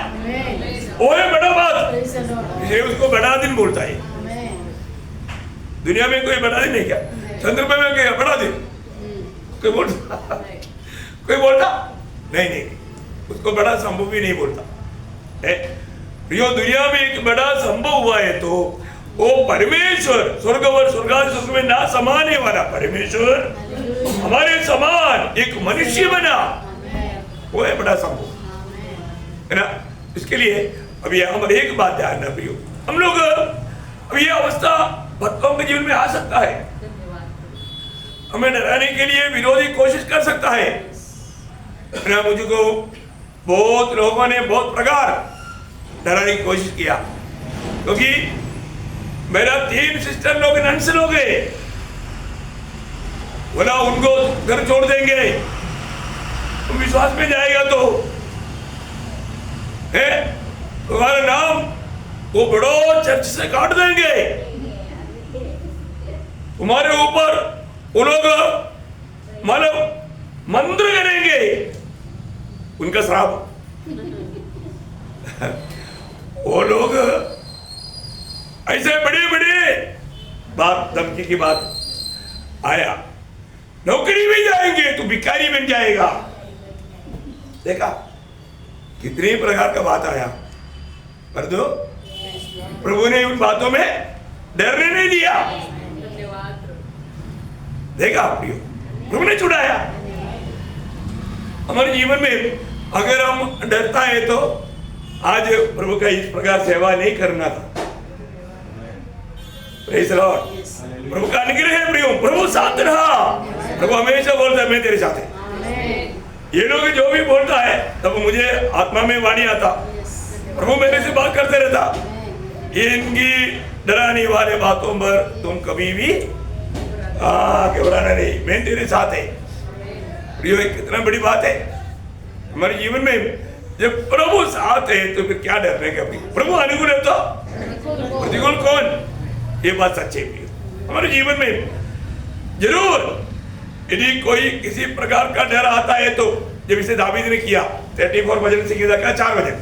वो है बड़ा बात। इसलिए उसको बड़ा दिन बोलता है। दुनिया में कोई बड़ा दिन नहीं क्या? चंद्रमा में गया बड़ा दिन, कोई बोलता नहीं, उसको बड़ा संभव भी नहीं बोलता है। प्रियो दुनिया में एक बड़ा संभव हुआ है तो वो परमेश्वर स्वर्ग और स्वर्गादि स्वर्ग में ना समाने वाला परमेश्वर हमारे समान एक मनुष्य बना, वो है बड़ा संभव है ना। इसके लिए अभी हम एक बात ध्यान रखना प्रियो, हम लोग अभी ये अवस्था भक्तों के जीवन में आ सकता है। हमें डराने के लिए विरोधी कोशिश कर सकता है ना। मुझको बहुत लोगों ने बहुत प्रकार डराने की कोशिश किया, क्योंकि मेरा 3 सिस्टर लोग नंस लोग है, बोला उनको घर छोड़ देंगे, तुम विश्वास में जाएगा तो है तुम्हारा नाम वो बड़ो चर्च से काट देंगे, तुम्हारे ऊपर वो लोग मानव मंत्र करेंगे, उनका श्राप। वो लोग ऐसे बड़े बड़े बात धमकी की बात आया, नौकरी में जाएंगे तो भिखारी बन जाएगा। देखा कितने प्रकार का बात आया, पर दो प्रभु ने उन बातों में डरने नहीं दिया। देखा प्रियो, प्रभु ने छुड़ाया। हमारे जीवन में अगर हम डरता है तो आज प्रभु का इस प्रकार सेवा नहीं करना था। Praise the Lord. प्रभु का अनुग्रह है प्रियो, प्रभु साथ रहा। प्रभु हमेशा बोलता है मैं तेरे साथ है। ये लोग जो भी बोलता है तब मुझे आत्मा में वाणी आता, प्रभु मेरे से बात करते रहता, इनकी डराने वाले बातों पर तुम कभी भी घबराना नहीं, मैं तेरे साथ है। प्रियो कितना बड़ी बात है हमारे जीवन में, जब प्रभु साथ है तो फिर क्या डरने का। प्रभु अनुकूल है तो प्रतिकूल कौन? ये बात सच्ची है हमारे जीवन में। जरूर यदि कोई किसी प्रकार का डर आता है तो जब इसे दावीद ने किया 34 वचन से किया क्या 4 वचन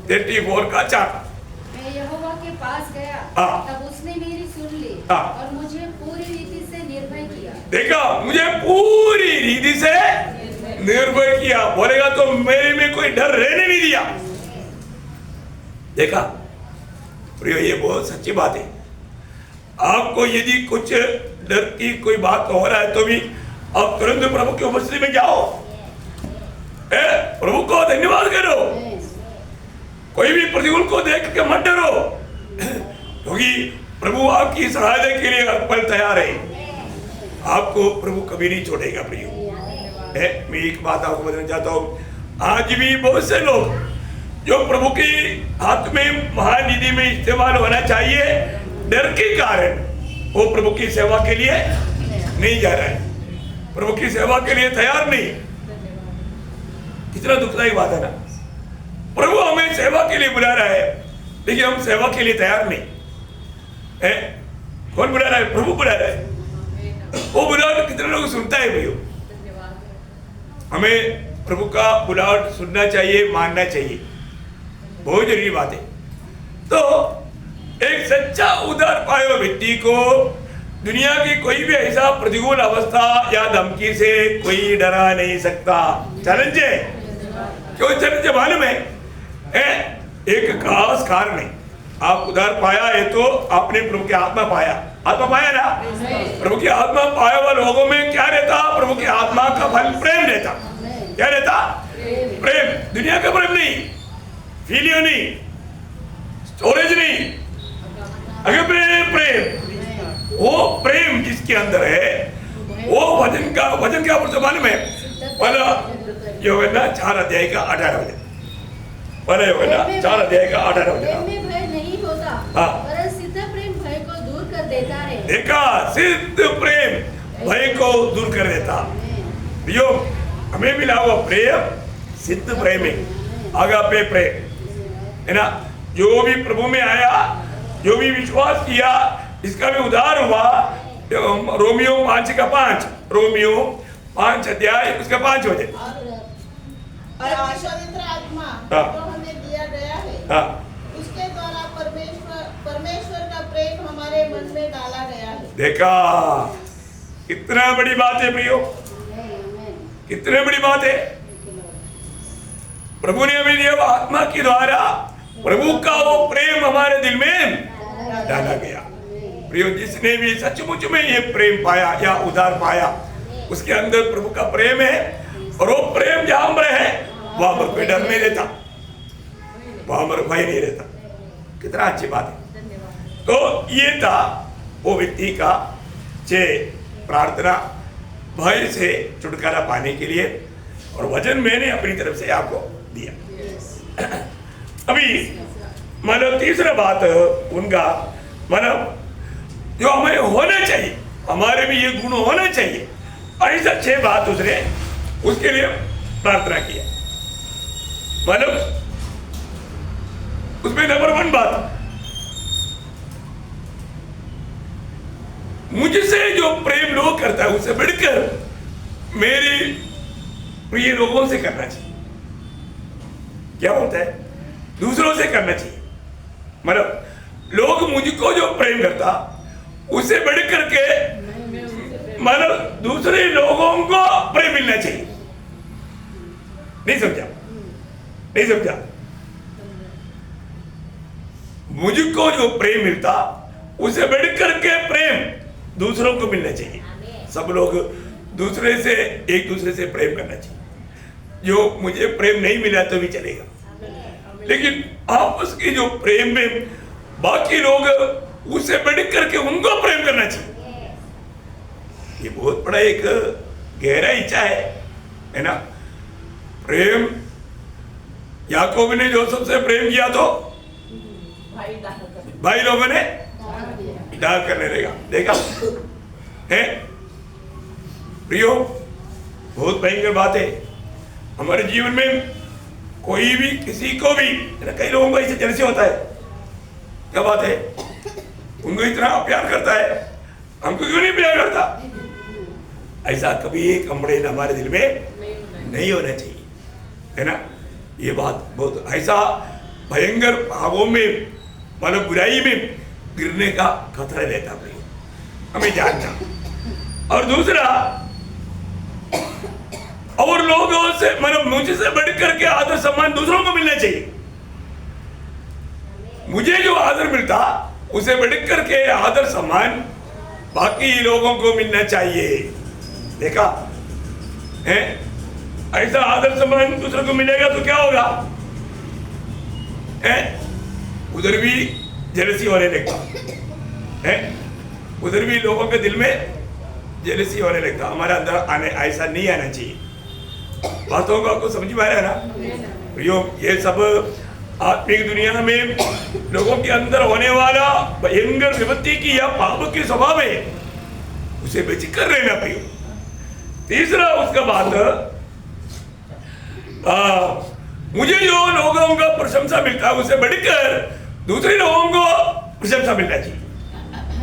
34 का 4, मैं यहोवा के पास गया तब उसने मेरी सुन ली और मुझे पूरी रीति से निर्भय किया। देखा, मुझे पूरी रीति से निर्भय किया, बोलेगा तो मेरे में कोई डर रहने नहीं दिया। देखा प्रियो, ये बहुत सच्ची बात है। आपको यदि कुछ डर की कोई बात हो रहा है तो भी आप तुरंत प्रभु की उपस्थिति में जाओ, प्रभु को धन्यवाद करो, कोई भी प्रतिकूल को देख के मत डरो, क्योंकि प्रभु आपकी सहायता के लिए पल तैयार है। आपको प्रभु कभी नहीं छोड़ेगा प्रियो। मैं एक बात आपको बताना चाहता हूँ, आज भी बहुत से लोग जो प्रभु के हाथ में महानिधि में इस्तेमाल होना चाहिए, डर के कारण वो प्रभु की सेवा के लिए नहीं जा रहा है, प्रभु की सेवा के लिए तैयार नहीं। कितना दुखदायी बात है ना। प्रभु हमें सेवा के लिए बुला रहा है लेकिन हम सेवा के लिए तैयार नहीं है। कौन बुला रहा है? प्रभु बुला रहा है। वो बुलाहट कितने लोग सुनता है भैया? हमें प्रभु का बुलाहट सुनना चाहिए, मानना चाहिए, बहुत जरूरी बात है। तो एक सच्चा उदार पाए व्यक्ति को दुनिया की कोई भी ऐसा प्रतिकूल अवस्था या धमकी से कोई डरा नहीं सकता। चैलेंज है क्यों चरित्र मालूम है? एक खास कारण है। आप उधार पाया है तो आपने प्रभु की आत्मा पाया, आत्मा पाया ना? प्रभु की आत्मा पाया हुआ लोगों में क्या रहता? प्रभु की आत्मा का फल प्रेम रहता। क्या रहता? प्रेम। दुनिया का प्रेम नहीं, फीलियो नहीं, स्टोरेज नहीं, अगर प्रेम, वो प्रेम जिसके अंदर है वो वचन क्या बोलते मालूम है? पहला यूहन्ना 4 अध्याय का 18 वचन। पहला यूहन्ना 4 अध्याय का 18 वचन। प्रेम में भय नहीं होता, पर सिद्ध प्रेम भय को दूर कर देता है। देखा, सिद्ध प्रेम भय को दूर कर देता। यो हमें मिला हुआ प्रेम सिद्ध प्रेम है, आगापे प्रेम है ना। जो भी प्रभु में आया, जो भी विश्वास किया, इसका भी उद्धार हुआ। रोमियो 5 का 5, रोमियो 5 अध्याय उसका 5 वचन। और पवित्र आत्मा जो हमें दिया गया है, उसके द्वारा परमेश्वर का प्रेम हमारे मन में डाला गया है। देखा, कितना बड़ी बात है प्रियो, कितने बड़ी बात है। प्रभु ने हमें दिया आत्मा के द्वारा प्रभु का वो प्रेम हमारे दिल में डाला गया। प्रियो, जिसने भी सचमुच में ये प्रेम पाया या उद्धार पाया, उसके अंदर प्रभु का प्रेम है। और वो प्रेम जहां पर है वहां पर कोई डर नहीं रहता, वहां पर भय नहीं रहता। कितना अच्छी बात है। तो ये था वो व्यक्ति का प्रार्थना, भय से छुटकारा पाने के लिए। और वचन मैंने अपनी तरफ से आपको दिया। अभी मतलब तीसरा बात उनका, मतलब जो हमें होना चाहिए, हमारे भी ये गुण होना चाहिए, ऐसा 6 बात उसने उसके लिए प्रार्थना किया। मतलब उसमें नंबर 1 बात, मुझसे जो प्रेम लोग करता है उससे बढ़कर मेरे प्रिय लोगों से करना चाहिए। क्या होता है? दूसरों से करना चाहिए। मतलब लोग मुझको जो प्रेम करता उससे बढ़ करके मतलब दूसरे लोगों को प्रेम मिलना चाहिए। नहीं समझा? नहीं समझा? मुझको जो प्रेम मिलता उसे बढ़ करके प्रेम दूसरों को मिलना चाहिए। सब लोग दूसरे से, एक दूसरे से प्रेम करना चाहिए। जो मुझे प्रेम नहीं मिला तो भी चलेगा, लेकिन आपस की जो प्रेम में बाकी लोग उससे बढ़ करके उनको प्रेम करना चाहिए। ये बहुत बड़ा एक गहरा इच्छा है ना। प्रेम, याकूब ने जोसेफ से प्रेम किया तो भाई लोगों ने डाल करने लगा। देखा है प्रियो, बहुत भयंकर बात है हमारे जीवन में। कोई भी किसी को भी, कई लोगों को ऐसे जलसी होता है। क्या बात है? उनको इतना प्यार करता है, हमको क्यों नहीं प्यार करता? ऐसा कभी एक कंप्लेन हमारे दिल में नहीं होना चाहिए, है ना। ये बात बहुत ऐसा भयंकर भावों में, मतलब बुराई में गिरने का खतरा रहता है, हमें जानना। और दूसरा, और लोगों से मतलब मुझसे बढ़ करके आदर सम्मान दूसरों को मिलना चाहिए। मुझे जो आदर मिलता उसे बढ़ करके आदर सम्मान बाकी लोगों को मिलना चाहिए। देखा है? ऐसा आदर सम्मान दूसरों को मिलेगा तो क्या होगा? उधर भी जेलसी होने लगता है, उधर भी लोगों के दिल में जेलसी होने लगता। हमारे अंदर आने ऐसा नहीं आना चाहिए। बातों को आपको समझ में आ रहा है ना? ये सब आत्मिक दुनिया में लोगों के अंदर होने वाला भयंकर विपत्ति की या पाप की स्वभाव है, उसे बेचिकर रहना प्रियो। तीसरा उसका बात, मुझे जो लोगों का प्रशंसा मिलता है उसे बढ़कर दूसरे लोगों को प्रशंसा मिलना चाहिए,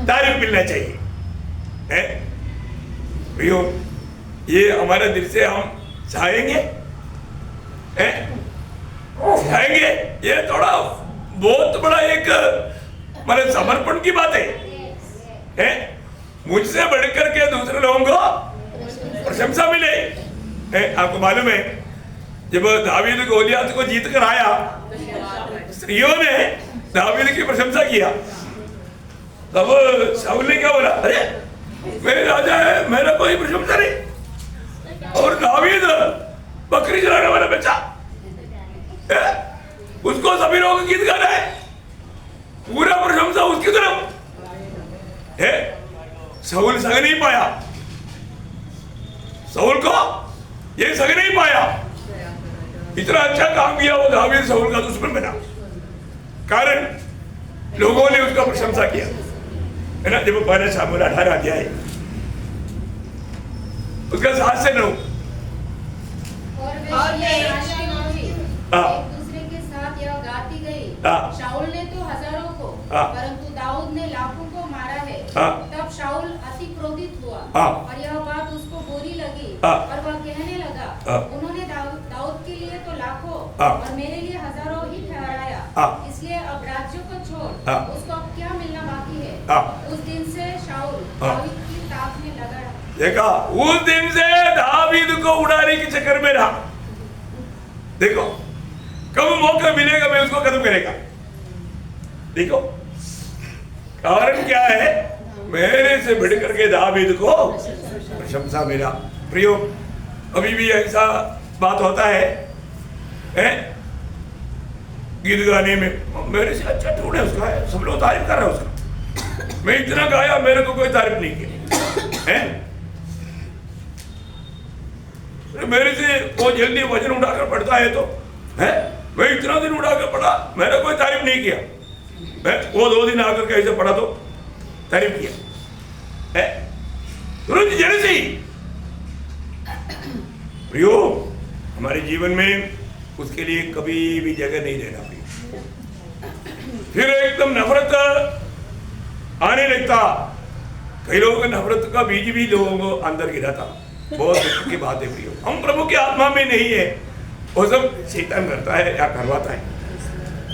तारीफ मिलना चाहिए, है प्रियो। ये हमारे दिल से हम चाहेंगे, चाहेंगे। ये थोड़ा बहुत बड़ा एक मतलब समर्पण की बात है? मुझसे बढ़कर के दूसरे लोगों को प्रशंसा मिले। आपको मालूम है जब दावीद गोलियत को जीत कर आया, स्त्रियों ने दावीद की प्रशंसा किया। तब शाऊल ने क्या बोला, अरे मेरे राजा है, मेरा कोई प्रशंसा नहीं। और दावीद बकरी चलाने वाला बच्चा, उसको सभी लोग गीत गा रहे हैं, पूरा प्रशंसा उसकी तरफ है। शाऊल सह नहीं पाया, शाऊल को ये सह नहीं पाया। इतना अच्छा काम किया वो दावीद शाऊल का दुश्मन बना, कारण लोगों ने उसका प्रशंसा किया, है ना। जब पहले शामूल 18 अध्याय उसका 7 से 9, और वे एक दूसरे के साथ यह गाती गई, शाऊल ने तो हजारों को परंतु दाऊद ने लाखों को मारा है। तब शाऊल अति क्रोधित हुआ और यह बात उसको बुरी लगी और वह कहने लगा, उन्होंने दाऊद के लिए तो लाखों और मेरे लिए हजारों ही ठहराया, इसलिए अब राज्यों को छोड़ उसको अब क्या मिलना बाकी है। उस दिन से शाऊल दाऊद की ताक में लगा रहा। देखा, उस दिन से दावीद को उड़ाने के चक्कर में रहा। देखो कब मौका मिलेगा मैं उसको खत्म करेगा। देखो कारण क्या है, मेरे से बढ़ करके दावीद को प्रशंसा मिला। प्रियो, अभी भी ऐसा बात होता है गीत गाने में, मेरे से अच्छा टूट है उसका है, सब लोग तारीफ कर रहे हैं उसका, मैं इतना गाया मेरे को कोई तारीफ नहीं की है। मेरे से वो जल्दी वजन उठाकर पढ़ता है तो है, मैं इतना दिन उठाकर पढ़ा, मेरा कोई तारीफ नहीं किया है। वो 2 दिन आकर कैसे पढ़ा तो तारीफ किया है, तुरंत जैसे ही। प्रियो, हमारे जीवन में उसके लिए कभी भी जगह नहीं देना प्रियो। फिर एकदम नफरत आने लगता। कई लोगों को नफरत का बीज भी लोगों को अंदर गिरा था। बहुत दुख की बात है प्रियो, हम प्रभु की आत्मा में नहीं है, वो सब शैतान करता है या करवाता है।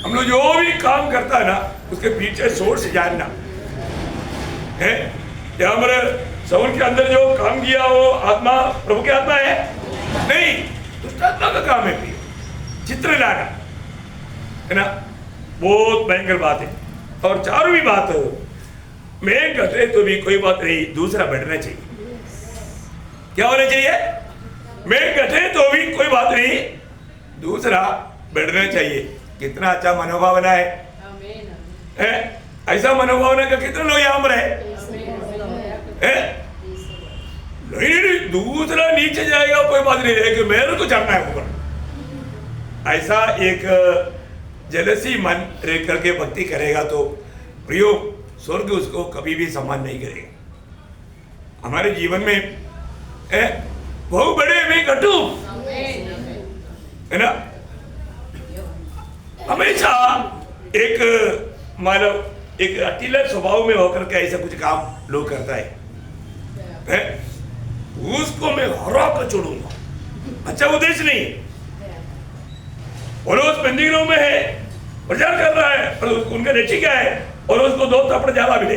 हम लोग जो भी काम करता है ना, उसके पीछे सोर्स जानना है। क्या हमारे शाऊल के अंदर जो काम किया वो आत्मा प्रभु की आत्मा है? नहीं, दुष्ट आत्मा का काम है प्रियो, चित्र लाना, है ना। बहुत भयंकर बात है। और चारों भी बात, मैं घटे तो भी कोई बात नहीं, दूसरा बढ़ना चाहिए। क्या होना चाहिए? मैं घटे तो भी कोई बात नहीं, दूसरा बढ़ना चाहिए। कितना अच्छा मनोभावना है, ऐसा मनोभावना का कितने लोग यहाँ पर है? नहीं, दूसरा नीचे जाएगा कोई बात नहीं है कि मेरे को चढ़ना है ऊपर। ऐसा एक जलसी मन रह करके भक्ति करेगा तो प्रियो, स्वर्ग उसको कभी भी सम्मान नहीं करेगा। हमारे जीवन में बहुत बड़े में घटू है ना, हमेशा एक मानव एक अकेला स्वभाव में होकर के ऐसा कुछ काम लोग करता है, उसको मैं हरा कर छोड़ूंगा। अच्छा उद्देश्य नहीं, और उस पेंडिंग में है, प्रचार कर रहा है, और उनका लक्ष्य क्या है? और उसको 2 थप्पड़ ज्यादा मिले,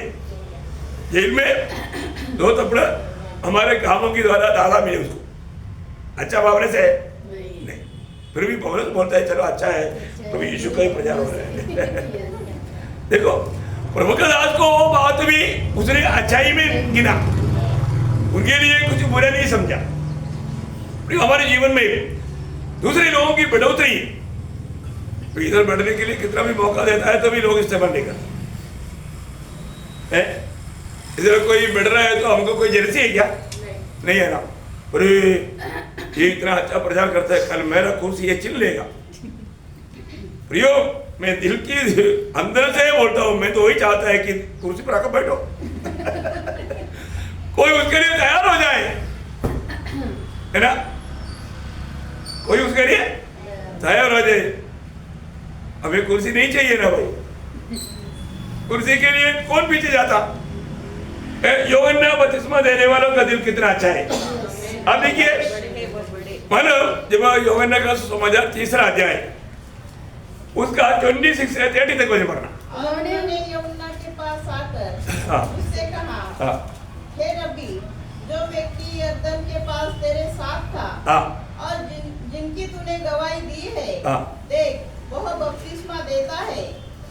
जेल में 2 थप्पड़ हमारे कामों के द्वारा ज्यादा मिले उसको। अच्छा भावना से नहीं, फिर भी पौलुस बोलता है चलो अच्छा है, प्रभु यीशु का ही प्रचार हो रहा है। देखो प्रभु का दास को वो बात भी उसने अच्छाई में गिना, उनके लिए कुछ बुरा नहीं समझा। हमारे जीवन में दूसरे लोगों की बढ़ोतरी, तो इधर बढ़ने के लिए कितना भी मौका देता है तो भी लोग इस्तेमाल नहीं करते। इधर कोई बढ़ रहा है तो हमको कोई जलसी है क्या? नहीं है ना। अरे ये इतना अच्छा प्रचार करता है, कल मेरा कुर्सी ये चिल्ल लेगा। प्रियो, मैं दिल की अंदर से बोलता हूँ, मैं तो वही चाहता है कि कुर्सी पर आकर बैठो। कोई उसके लिए तैयार हो जाए, है ना, कोई उसके लिए तैयार हो जाए। हमें कुर्सी नहीं चाहिए ना भाई, कुर्सी के लिए कौन पीछे जाता? यूहन्ना बपतिस्मा देने वालों का दिल कितना अच्छा है। अब देखिए, मानो जब यूहन्ना का समाचार 3रा अध्याय उसका 26 से 30 तक मुझे पढ़ना। उन्होंने यूहन्ना के पास आकर उससे कहा, हे रब्बी, जो व्यक्ति यरदन के पास तेरे साथ था और जिनकी तूने हाँ। देख वह बपतिस्मा देता है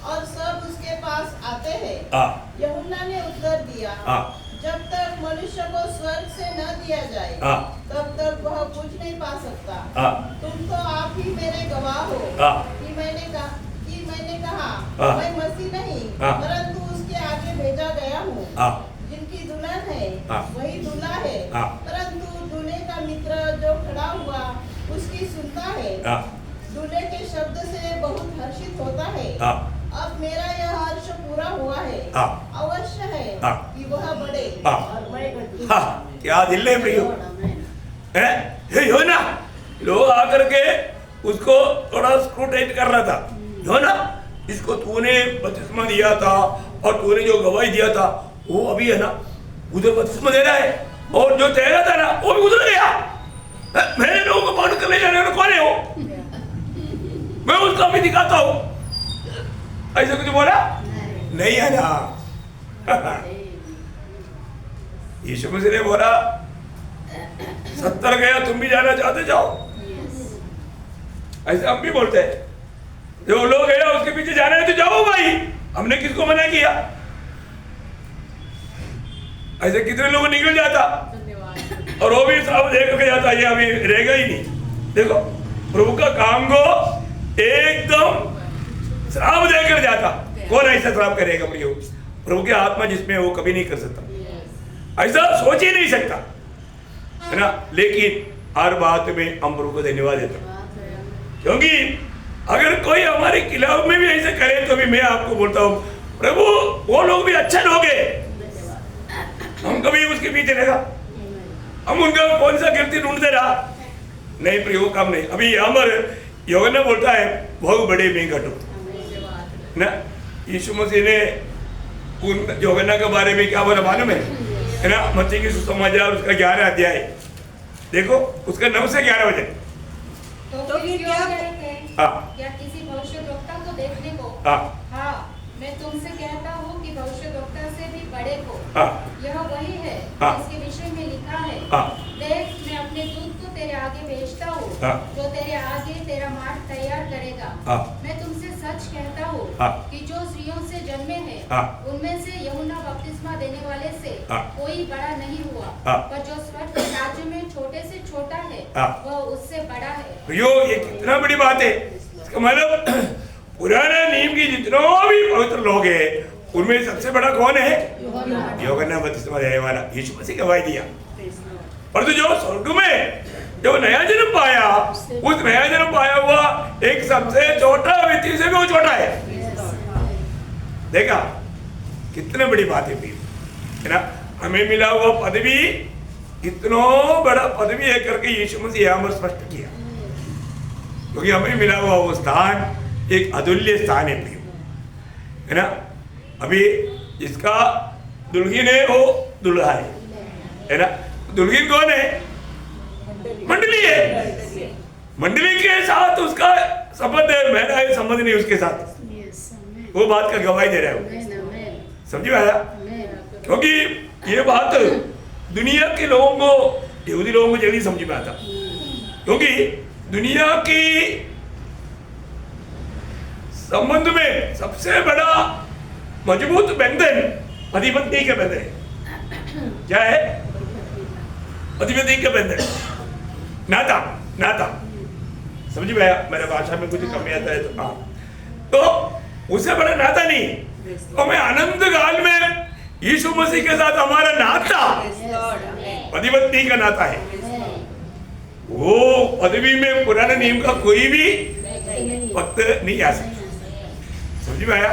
और सब उसके पास आते हैं। हाँ। यूहन्ना ने उत्तर दिया, हाँ। जब तक मनुष्य को स्वर्ग से न दिया जाए हाँ। तब तक वह कुछ नहीं पा सकता। हाँ। तुम तो आप ही मेरे गवाह हो हाँ। कि मैंने कहा हाँ। मैं मसीह नहीं हाँ। परंतु उसके आगे भेजा गया हूँ। हाँ। जिनकी दुल्हन है हाँ। वही दूल्हा है, हाँ। परंतु दूल्हे का मित्र जो खड़ा हुआ उसकी सुनता है, हाँ। दूल्हे के शब्द से बहुत हर्षित होता है। हाँ। अब मेरा यह हर्ष पूरा हुआ है। हाँ। अवश्य है हाँ। कि वह बढ़े हाँ। और मैं घटूं। हाँ, क्या दिल है प्रियो, है ये यूहन्ना लोग आकर के उसको थोड़ा स्क्रूटाइज कर रहा था। यूहन्ना, इसको तूने बपतिस्मा दिया था और तूने जो गवाही दिया था वो अभी है ना उधर बपतिस्मा दे रहा है, और जो तैयार था ना वो भी उधर गया। मैंने लोगों को पकड़ कर ले जाने वाला कौन है वो? मैं उसको अभी दिखाता हूँ। ऐसे कुछ बोला नहीं है ना। यीशु मसीह ने बोला 70 गया, तुम भी जाना चाहते जाओ। ऐसे हम भी बोलते हैं, जो लोग गया उसके पीछे जाना है तो जाओ भाई, हमने किसको मना किया? ऐसे कितने लोग निकल जाता और वो भी श्राप दे करके जाता, ये अभी रहेगा ही नहीं। देखो प्रभु का काम को एकदम श्राप देकर जाता। कौन ऐसा श्राप करेगा प्रियो? प्रभु की आत्मा जिसमें वो कभी नहीं कर सकता, ऐसा सोच ही नहीं सकता, है ना। लेकिन हर बात में हम प्रभु को धन्यवाद देते हैं, क्योंकि अगर कोई हमारे खिलाफ में भी ऐसे करे तो भी मैं आपको बोलता हूँ प्रभु वो लोग भी अच्छे लोग हैं, हम कभी उसके पीछे लगा, हम उनका कौन सा गिरती ढूंढते रहा नहीं, प्रियो काम नहीं। अभी हमारे यूहन्ना बोलता है बहुत बड़े में घटो ना। यीशु मसीह ने उन यूहन्ना के बारे में क्या बोला मालूम है ना? मत्ती की सुसमाचार उसका 11 अध्याय देखो, उसका 9 से 11 बजे। तो फिर क्या कहते हैं? हाँ। या किसी भविष्यद्वक्ता को देखने को? हाँ। हाँ, मैं तुमसे कहता हूँ कि भविष्यद्वक्ता से भी बड़े को। हाँ। यह वही है हाँ। जिसके विषय में लिखा है, हाँ। देख मैं अपने दूत को तेरे आगे भेजता हूँ, हाँ। जो तेरे आगे तेरा मार्ग तैयार करेगा। हाँ। मैं तुमसे सच कहता हूँ हाँ। कि जो स्त्रियों से जन्मे हैं हाँ। उनमें से यूहन्ना बपतिस्मा देने वाले से हाँ। कोई बड़ा नहीं हुआ, हाँ। पर जो स्वर्ग के राज्य में छोटे से छोटा है हाँ। वह उससे बड़ा है। प्रियो ये कितना बड़ी बात है। इसका मतलब पुराना नियम की जितने भी पवित्र लोग हैं उनमें सबसे बड़ा कौन है? यूहन्ना बपतिस्मा देने वाला यीशु मसीह गवाही दिया। परंतु जो स्वर्ग में जो नया जन्म पाया, उस नया जन्म पाया हुआ एक सबसे छोटा व्यक्ति से भी वो छोटा है। देखा कितने बड़ी बात है है ना? हमें मिला हुआ पदवी कितना बड़ा पदवी है करके यीशु मसीह यहाँ पर स्पष्ट किया, क्योंकि हमें मिला हुआ वो स्थान एक अतुल्य स्थान है प्रियो, है ना। अभी इसका दुल्हन है वो दुल्हा है ना। दुल्हन कौन है? मंडली है। मंडली के साथ उसका संबंध है, मेरा ये संबंध नहीं उसके साथ। वो बात का गवाही दे रहा है, समझ में आया? क्योंकि ये बात दुनिया के लोगों को, यहूदी लोगों को जल्दी समझ में आता, क्योंकि दुनिया की संबंध में सबसे बड़ा मजबूत बंधन पति पत्नी का बंधन है। क्या है? पति पत्नी का बंधन, नाता। नाता समझ में आया? मेरे भाषा में कुछ कमी आता है तो हाँ, तो उससे बड़ा नाता नहीं। तो मैं अनंत काल में यीशु मसीह के साथ हमारा नाता पति पत्नी का नाता है। वो पदवी में पुराने नियम का कोई भी वक्त नहीं आ सकता। समझ में आया?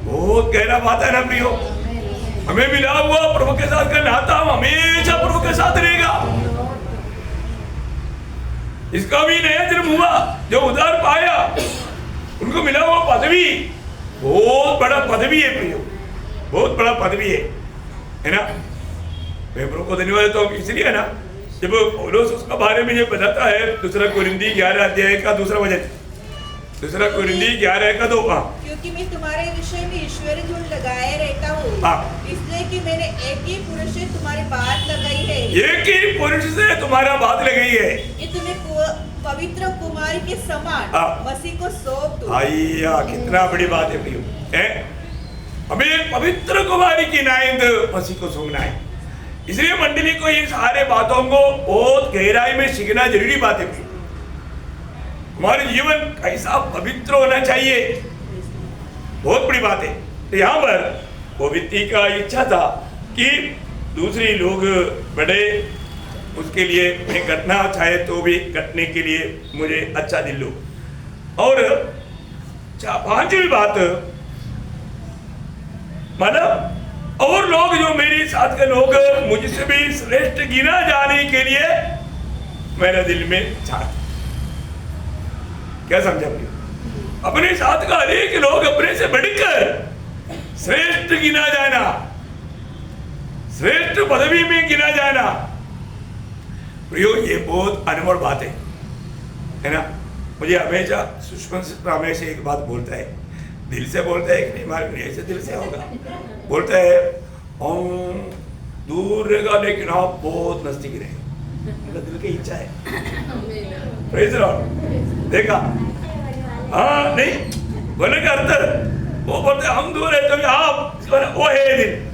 बहुत गहरा बात है ना प्रियो। हमें मिला हुआ प्रभु के साथ का नाता हमेशा प्रभु के साथ रहेगा। इसका भी नया जन्म हुआ जो उधार पाया, उनको मिला हुआ पदवी बहुत बड़ा पदवी है प्रियो, बहुत बड़ा पदवी है ना। मैं प्रभु को धन्यवाद देता हूँ इसलिए है ना, जब पौलुस उसका बारे में जब बताता है 2 कोरिन्थी 11 अध्याय का 2 वचन, 2 कोरिन्थी 11 का 2, क्योंकि मैं तुम्हारे विषय में ईश्वरी धूल लगाए रहता हूँ, इसलिए कि मैंने एक ही पुरुष से तुम्हारी बात लगाई है। एक ही पुरुष से तुम्हारा बात लगाई है। ये तुम्हें पवित्र कुमारी के समान मसीह को सौंप दो। आइया, कितना बड़ी बात है प्रियो, हमें पवित्र कुमारी की नाइंद मसीह को सुनना है। इसलिए मंडली को इन सारे बातों को बहुत गहराई में सीखना जरूरी बात है। हमारे जीवन कैसा पवित्र होना चाहिए, बहुत बड़ी बात है। तो यहाँ पर वो व्यक्ति का इच्छा था कि दूसरे लोग बढ़े, उसके लिए मैं घटना चाहे तो भी घटने के लिए मुझे अच्छा दिल लो। और पांचवी बात, मतलब और लोग जो मेरे साथ के लोग मुझसे भी श्रेष्ठ गिना जाने के लिए मेरे दिल में चाहते। क्या समझा भाई? अपने साथ का अनेक लोग अपने से बढ़कर श्रेष्ठ गिना जाना, श्रेष्ठ पदवी में गिना जाना, प्रियो ये बहुत अनमोल बात है ना। मुझे हमेशा सुषमा से हमेशा एक बात बोलता है, दिल से बोलता है कि नहीं मालूम नहीं, ऐसे दिल से होगा, बोलता है हम दूर रहेगा लेकिन आप बहुत नजदीक रहे। मेरा दिल की इच्छा है। Praise the Lord. देखा, हाँ नहीं बोलने का अर्थ वो बोलते हम दूर है तो आप वो है दिन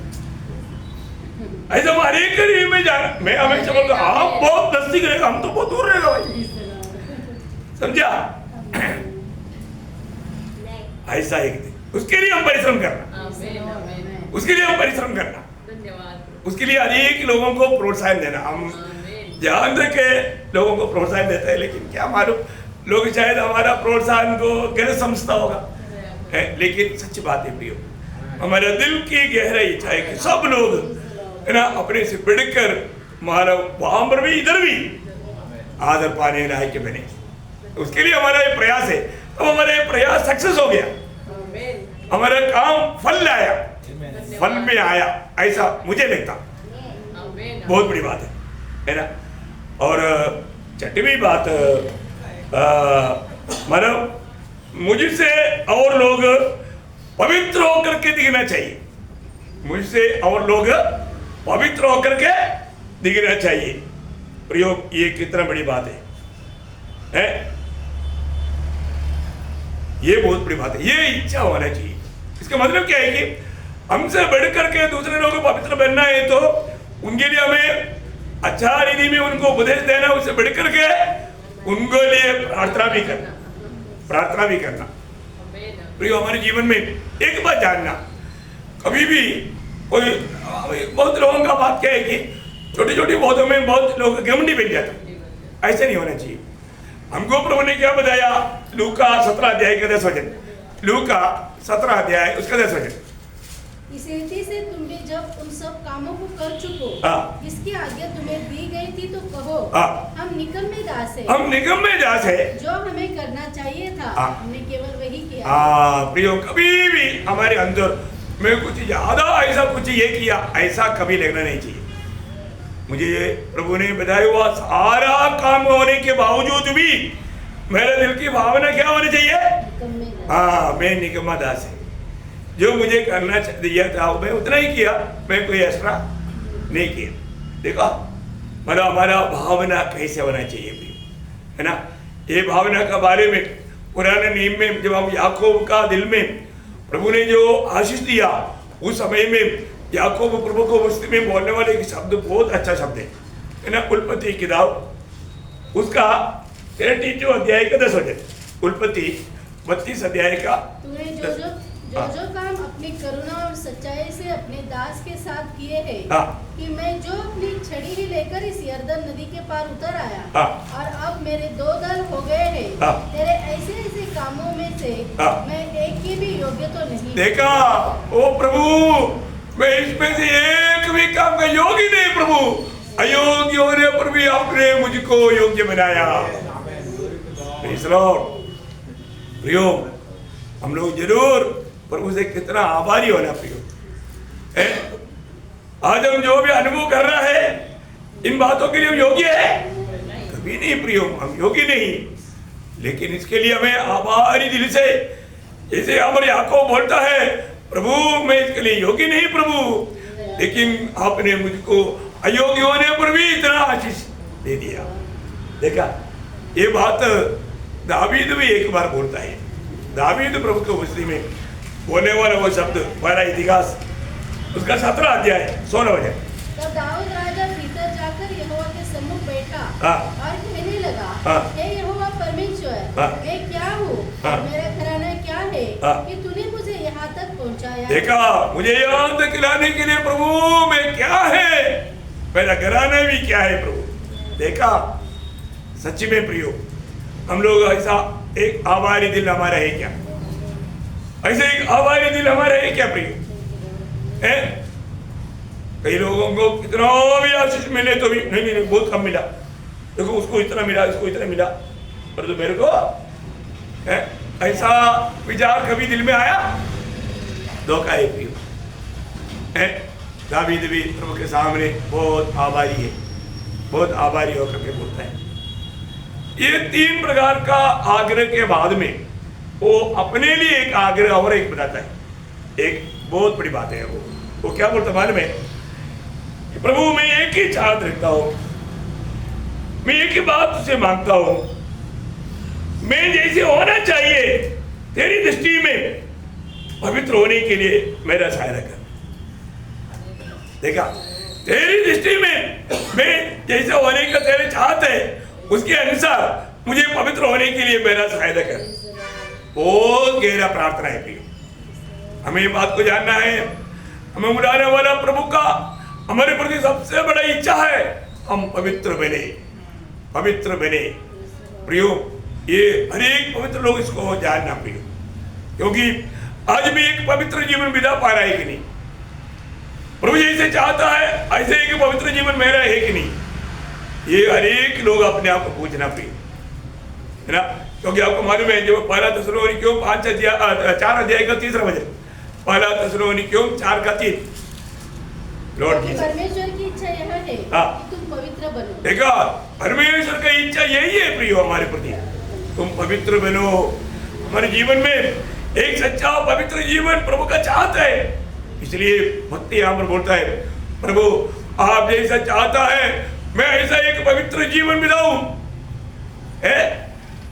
ऐसा हमारे करीब में जाना। मैं हमेशा बोलता आप बहुत नजदीक रहेगा, हम तो बहुत दूर रहेगा भाई, समझा? ऐसा एक दिन उसके लिए हम परिश्रम करना, उसके लिए हम परिश्रम करना, उसके लिए अनेक लोगों को प्रोत्साहन देना। हम ध्यान के लोगों को प्रोत्साहन देते हैं, लेकिन क्या मालूम लोग शायद हमारा प्रोत्साहन को गलत समझता होगा, है। लेकिन सच्ची बात है प्रियो, हमारे दिल की गहराई इच्छा है कि सब लोग है ना अपने से बढ़कर हमारा वहां पर भी इधर भी आदर पाने लायक के बने। उसके लिए हमारा ये प्रयास है। अब हमारा ये प्रयास सक्सेस हो गया, हमारा काम फल लाया, फल में आया, ऐसा मुझे लगता बहुत बड़ी बात है ना। और छठवीं बात, मतलब मुझसे और लोग पवित्र होकर के दिखना चाहिए, मुझसे और लोग पवित्र होकर के दिखना चाहिए। प्रयोग ये कितना बड़ी बात है? ये बहुत बड़ी बात है, ये इच्छा होना चाहिए। इसका मतलब क्या है कि हमसे बढ़ करके दूसरे लोगों को पवित्र बनना है तो उनके लिए हमें अच्छा रीति में उनको उपदेश देना, उससे बढ़ करके उनको लिए प्रार्थना भी करना, प्रार्थना भी करना। प्रियो हमारे जीवन में एक बात जानना, कभी भी कोई बहुत लोगों का बात क्या है कि छोटी छोटी बातों में बहुत लोग घमंडी बन जाते, ऐसे नहीं होना चाहिए। हमको प्रभु ने क्या बताया? लूका 17 अध्याय का 10 वचन, लूका 17 अध्याय उसका 10 वचन। इस रीति से तुम भी जब उन सब कामों को कर चुको जिसकी आज्ञा तुम्हें दी गई थी तो कहो हम निकम्मे दास हैं, हम निकम्मे दास हैं, जो हमें करना चाहिए था हमने केवल वही किया। प्रियो कभी भी हमारे अंदर मैं कुछ ज्यादा ऐसा कुछ ये किया ऐसा कभी लगना नहीं चाहिए। मुझे प्रभु ने बताया हुआ सारा काम होने के बावजूद भी मेरे दिल की भावना क्या होनी चाहिए? मैं निकम्मा दास है, जो मुझे करना दिया था मैं उतना ही किया, मैं कोई एक्स्ट्रा नहीं किया। देखो मतलब हमारा भावना कैसे होना चाहिए भी, है ना। ये भावना के बारे में पुराने नियम में जब हम याकूब का दिल में प्रभु ने जो आशीष दिया उस समय में याकूब प्रभु को मस्ती में बोलने वाले एक शब्द बहुत अच्छा शब्द है ना। उल्पत्ति किताब उसका 33 अध्याय का 10 वचन, उल्पत्ति 32 अध्याय का तूने जो काम अपनी करुणा और सच्चाई से अपने दास के साथ किए हैं कि मैं जो अपनी छड़ी ही लेकर इस यरदन नदी के पार उतर आया और अब मेरे 2 दल हो गए हैं, तेरे ऐसे ऐसे कामों में से मैं एक की भी योग्य तो नहीं। देखा ओ प्रभु, मैं इसमें से एक भी काम का योग्य नहीं प्रभु, अयोग्य होने पर भी आपने मुझको योग्य बनाया। प्रियो हम लोग जरूर प्रभु से कितना आभारी होना प्रियो है। आज हम जो भी अनुभव कर रहा है इन बातों के लिए हम योग्य है? कभी नहीं प्रियो, हम योग्य नहीं। लेकिन इसके लिए हमें आभारी दिल से, जैसे हमारे याकूब बोलता है प्रभु मैं इसके लिए योग्य नहीं प्रभु, लेकिन आपने मुझको अयोग्य होने पर भी इतना आशीष दे दिया। देखा ये बात दावीद भी एक बार बोलता है। दावीद प्रभु की उपस्थिति में बोलने वाला वो शब्द, पहला इतिहास उसका 17 अध्याय 16 वजह। तब दाऊद राजा भीतर जाकर यहोवा के सम्मुख बैठा और कहने लगा, हे यहोवा परमेश्वर, मैं क्या हूँ और मेरा घराना क्या है कि तूने मुझे यहाँ तक पहुँचाया। देखा, मुझे यहाँ तक लाने के लिए प्रभु मैं क्या है, मेरा घराना भी क्या है प्रभु। देखा, सच्ची में प्रियो, हम लोग ऐसा एक आभारी दिल हमारा है क्या? ऐसे एक आभारी दिल हमारा है क्या प्रियो? है? कई लोगों को कितना भी आशीष मिले तो भी नहीं बहुत कम मिला। देखो उसको इतना मिला, इसको इतना मिला, पर तो मेरे को है ऐसा विचार कभी दिल में आया? धोखा है प्रियो। है? दावीद भी प्रभु के सामने बहुत आभारी है, बहुत आभारी होकर के बोलता है। ये 3 प्रकार का आग्रह के बाद में वो अपने लिए एक आग्रह और एक बताता है। एक बहुत बड़ी बात है वो क्या बोलता मालूम है? प्रभु मैं एक ही चाहत रखता हूं, मैं एक ही बात तुझसे मांगता हूं, मैं जैसे होना चाहिए तेरी दृष्टि में पवित्र होने के लिए मेरा सहायता कर। देखा, तेरी दृष्टि में मैं जैसे होने का तेरे चाहत है उसके अनुसार मुझे पवित्र होने के लिए मेरा सहायता कर। बहुत गहरा प्रार्थना है प्रिय। हमें ये बात को जानना है, हमें बुलाने वाला प्रभु का हमारे प्रति सबसे बड़ा इच्छा है हम पवित्र बने, पवित्र बने प्रियो। ये हरेक पवित्र लोग इसको जानना प्रियो, क्योंकि आज भी एक पवित्र जीवन बिता पा रहा है कि नहीं? प्रभु जैसे चाहता है ऐसे एक पवित्र जीवन मेरा है कि नहीं? ये हरेक लोग अपने आप को पूछना प्रिय, है ना? क्योंकि आपको मालूम है जो पहला थिस्सलुनीकियों 4 अध्याय का 3 वचन, पहला थिस्सलुनीकियों 4 का 3, लॉर्ड जीसस परमेश्वर की इच्छा यह है कि तुम पवित्र बनो। देखा, परमेश्वर की इच्छा यही है प्रियो हमारे प्रति, तुम पवित्र बनो। हमारे जीवन में एक सच्चा पवित्र जीवन प्रभु का चाहता है। इसलिए भक्ति यहाँ पर बोलता है, प्रभु आप जैसा चाहता है मैं ऐसा एक पवित्र जीवन बिताऊं,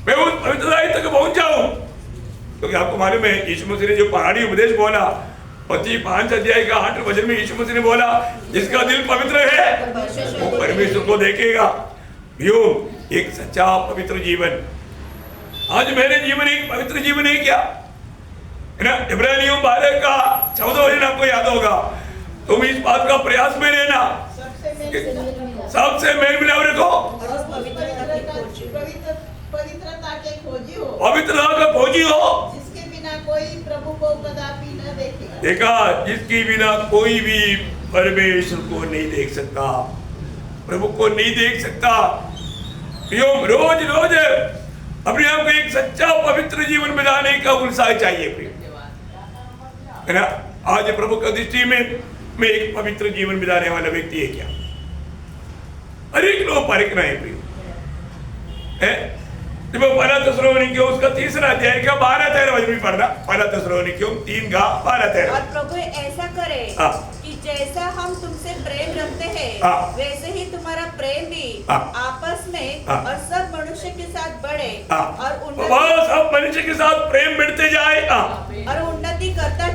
मैं उस पवित्रता तक पहुंच जाऊं। क्योंकि आपको मालूम है यीशु मसीह ने जो पहाड़ी उपदेश बोला, मत्ती 5 अध्याय का 8 वचन में यीशु मसीह ने बोला, जिसका दिल पवित्र है वो परमेश्वर को देखेगा। यो एक सच्चा पवित्र जीवन, आज मेरे जीवन एक पवित्र जीवन है क्या? है ना? इब्रानियों 12 का 14 वचन आपको याद होगा, तुम इस बात का प्रयास में रहना सबसे मेल मिलाव रखो, पवित्रता के खोजी हो, पवित्रता का खोजी हो, जिसके बिना कोई प्रभु को कदापि न देखेगा। देखा, जिसके बिना कोई भी परमेश्वर को नहीं देख सकता, प्रभु को नहीं देख सकता। रोज रोज अपने आप को एक सच्चा पवित्र जीवन बिताने का उत्साह चाहिए है ना? आज प्रभु की दृष्टि में मैं एक पवित्र जीवन बिताने वाला व्यक्ति है क्या? हर एक लोग परखना है प्रिय। जब पहला थिस्सलुनीकियों उसका 3 अध्याय का 12-13 वचन भी पढ़ना, पहला थिस्सलुनीकियों 3 का 12-13। और प्रभु ऐसा करे कि जैसा हम तुमसे प्रेम रखते हैं वैसे ही तुम्हारा प्रेम भी आपस में और सब मनुष्य के साथ बढ़े और सब मनुष्य के साथ प्रेम बढ़ते जाए और उन्नति करता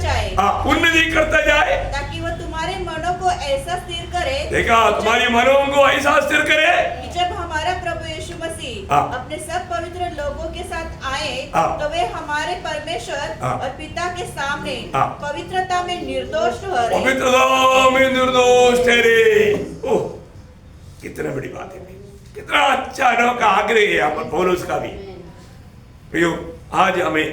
जाए, ताकि वो तुम्हारे मनों को ऐसा स्थिर करे। देखा, तुम्हारे मनों को ऐसा स्थिर करे कि जब हमारा प्रभु यीशु मसीह अपने सब पवित्र लोगों के साथ आए तो वे हमारे परमेश्वर और पिता के सामने पवित्रता में निर्दोष ठहरे। पवित्रता में निर्दोष ठहरे। ओह, कितना बड़ी बात है, कितना अच्छा अनोखा आग्रह है यहाँ पर पौलुस का भी। प्रियो, आज हमें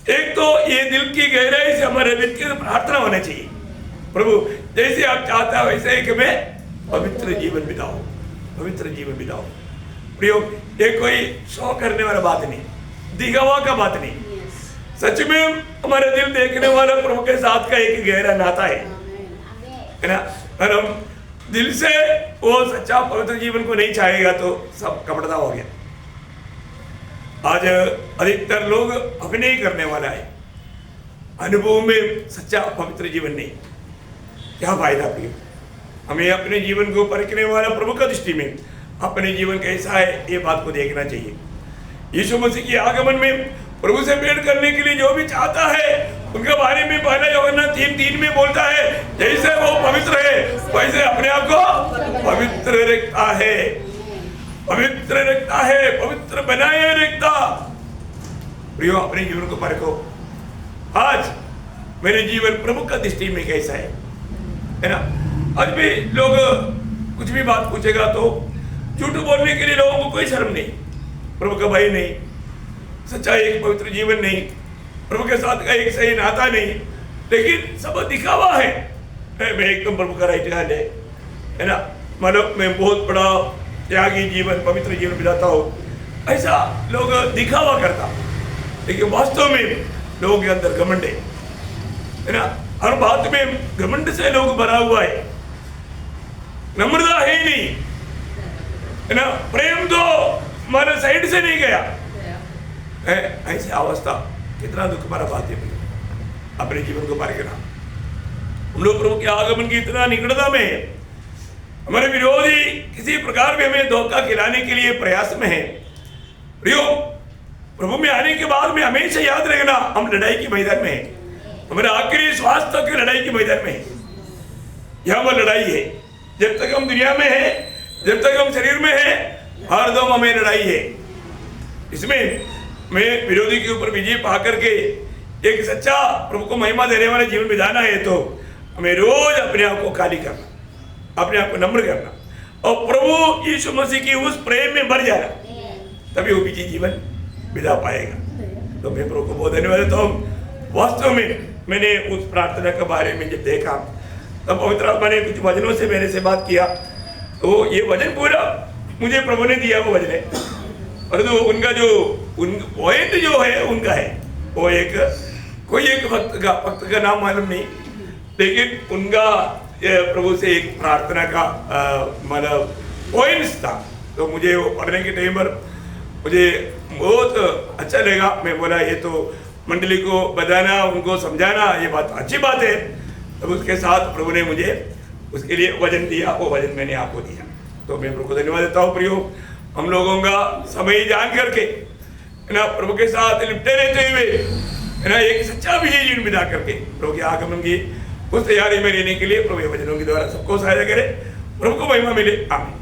एक तो ये दिल की गहराई से हमारे दिल की प्रार्थना होना चाहिए, प्रभु जैसे आप चाहते हो वैसे कि मैं पवित्र जीवन बिताऊं, पवित्र जीवन बिताऊं। प्रियो, ये कोई शो करने वाला बात नहीं, दिखावा का बात नहीं, सच में हमारे दिल देखने वाला प्रभु के साथ का एक गहरा नाता है ना? अगर हम दिल से वो सच्चा पवित्र जीवन को नहीं चाहेगा तो सब कपड़ता हो गया। आज अधिकतर लोग अपने ही करने वाला है, अनुभव में सच्चा पवित्र जीवन नहीं। क्या फायदा प्रिय? हमें अपने जीवन को परखने वाला प्रभु का दृष्टि में अपने जीवन कैसा है ये बात को देखना चाहिए। यीशु मसीह के आगमन में प्रभु से भेंट करने के लिए जो भी चाहता है उनके बारे में पहला यूहन्ना 3:3 में बोलता है, जैसे वो पवित्र है वैसे अपने आप को पवित्र रखता है, पवित्र रखता है, पवित्र बनाए रखता। प्रियो, अपने जीवन को परखो, आज मेरे जीवन प्रभु का दृष्टि में कैसा है ना। आज भी लोग कुछ भी बात पूछेगा तो झूठ बोलने के लिए लोगों को कोई शर्म नहीं, प्रभु का भय नहीं, सच्चा एक पवित्र जीवन नहीं, प्रभु के साथ का एक सही नाता नहीं, लेकिन सब दिखावा है। मैं एकदम प्रभु का राइट हैंड है ना, मतलब मैं बहुत बड़ा त्यागी जीवन, पवित्र जीवन बिताता हूँ, ऐसा लोग दिखावा करता, लेकिन वास्तव में लोगों के अंदर घमंड है ना। हर बात में घमंड से लोग भरा हुआ है, नम्रता है नहीं है ना, प्रेम तो हमारे साइड से नहीं गया है। ऐसी अवस्था कितना दुख भरा बात है। अपने जीवन को पार करना, हम लोग प्रभु के आगमन की इतना निकटता में है, हमारे विरोधी किसी प्रकार में हमें धोखा खिलाने के लिए प्रयास में है। प्रियो, प्रभु में आने के बाद में हमेशा याद रखना, हम लड़ाई के मैदान में है, हमारे आखिरी श्वास तक की लड़ाई के मैदान में है। यह वो लड़ाई है, जब तक हम दुनिया में है, जब तक हम शरीर में है, हर दम हमें लड़ाई है। इसमें मैं विरोधी के ऊपर विजय पा करके एक सच्चा प्रभु को महिमा देने वाला जीवन बिताना है तो हमें रोज अपने आप को खाली करना, अपने आप को नम्र करना और प्रभु यीशु मसीह की उस प्रेम में भर जाना, तभी वो विजय जीवन बिता पाएगा। तो मैं प्रभु को बहुत धन्यवाद देता हूँ। वास्तव में मैंने उस प्रार्थना के बारे में जब देखा तब पवित्र आत्मा ने कुछ वचनों से मेरे से बात किया, तो ये वचन पूरा मुझे प्रभु ने दिया वो वचन है, और तो उनका जो पॉइंट जो है उनका है वो एक कोई एक भक्त का नाम मालूम नहीं, लेकिन उनका प्रभु से एक प्रार्थना का मतलब पॉइंट्स था। तो मुझे वो पढ़ने के टाइम पर मुझे बहुत अच्छा लगा। मैं बोला ये तो मंडली को बताना, उनको समझाना, ये बात अच्छी बात है। तब उसके साथ प्रभु ने मुझे उसके लिए वचन दिया, वो वचन मैंने आपको दिया। तो मैं प्रभु को धन्यवाद देता हूँ। प्रियो, हम लोगों का समय जान करके है ना प्रभु के साथ लिपटे रहते हुए है ना एक सच्चा विजय जीवन बिता करके प्रभु के आगमन की उस तैयारी में रहने के लिए प्रभु वचनों के द्वारा सबको सहायता करे। प्रभु को महिमा मिले। आमीन।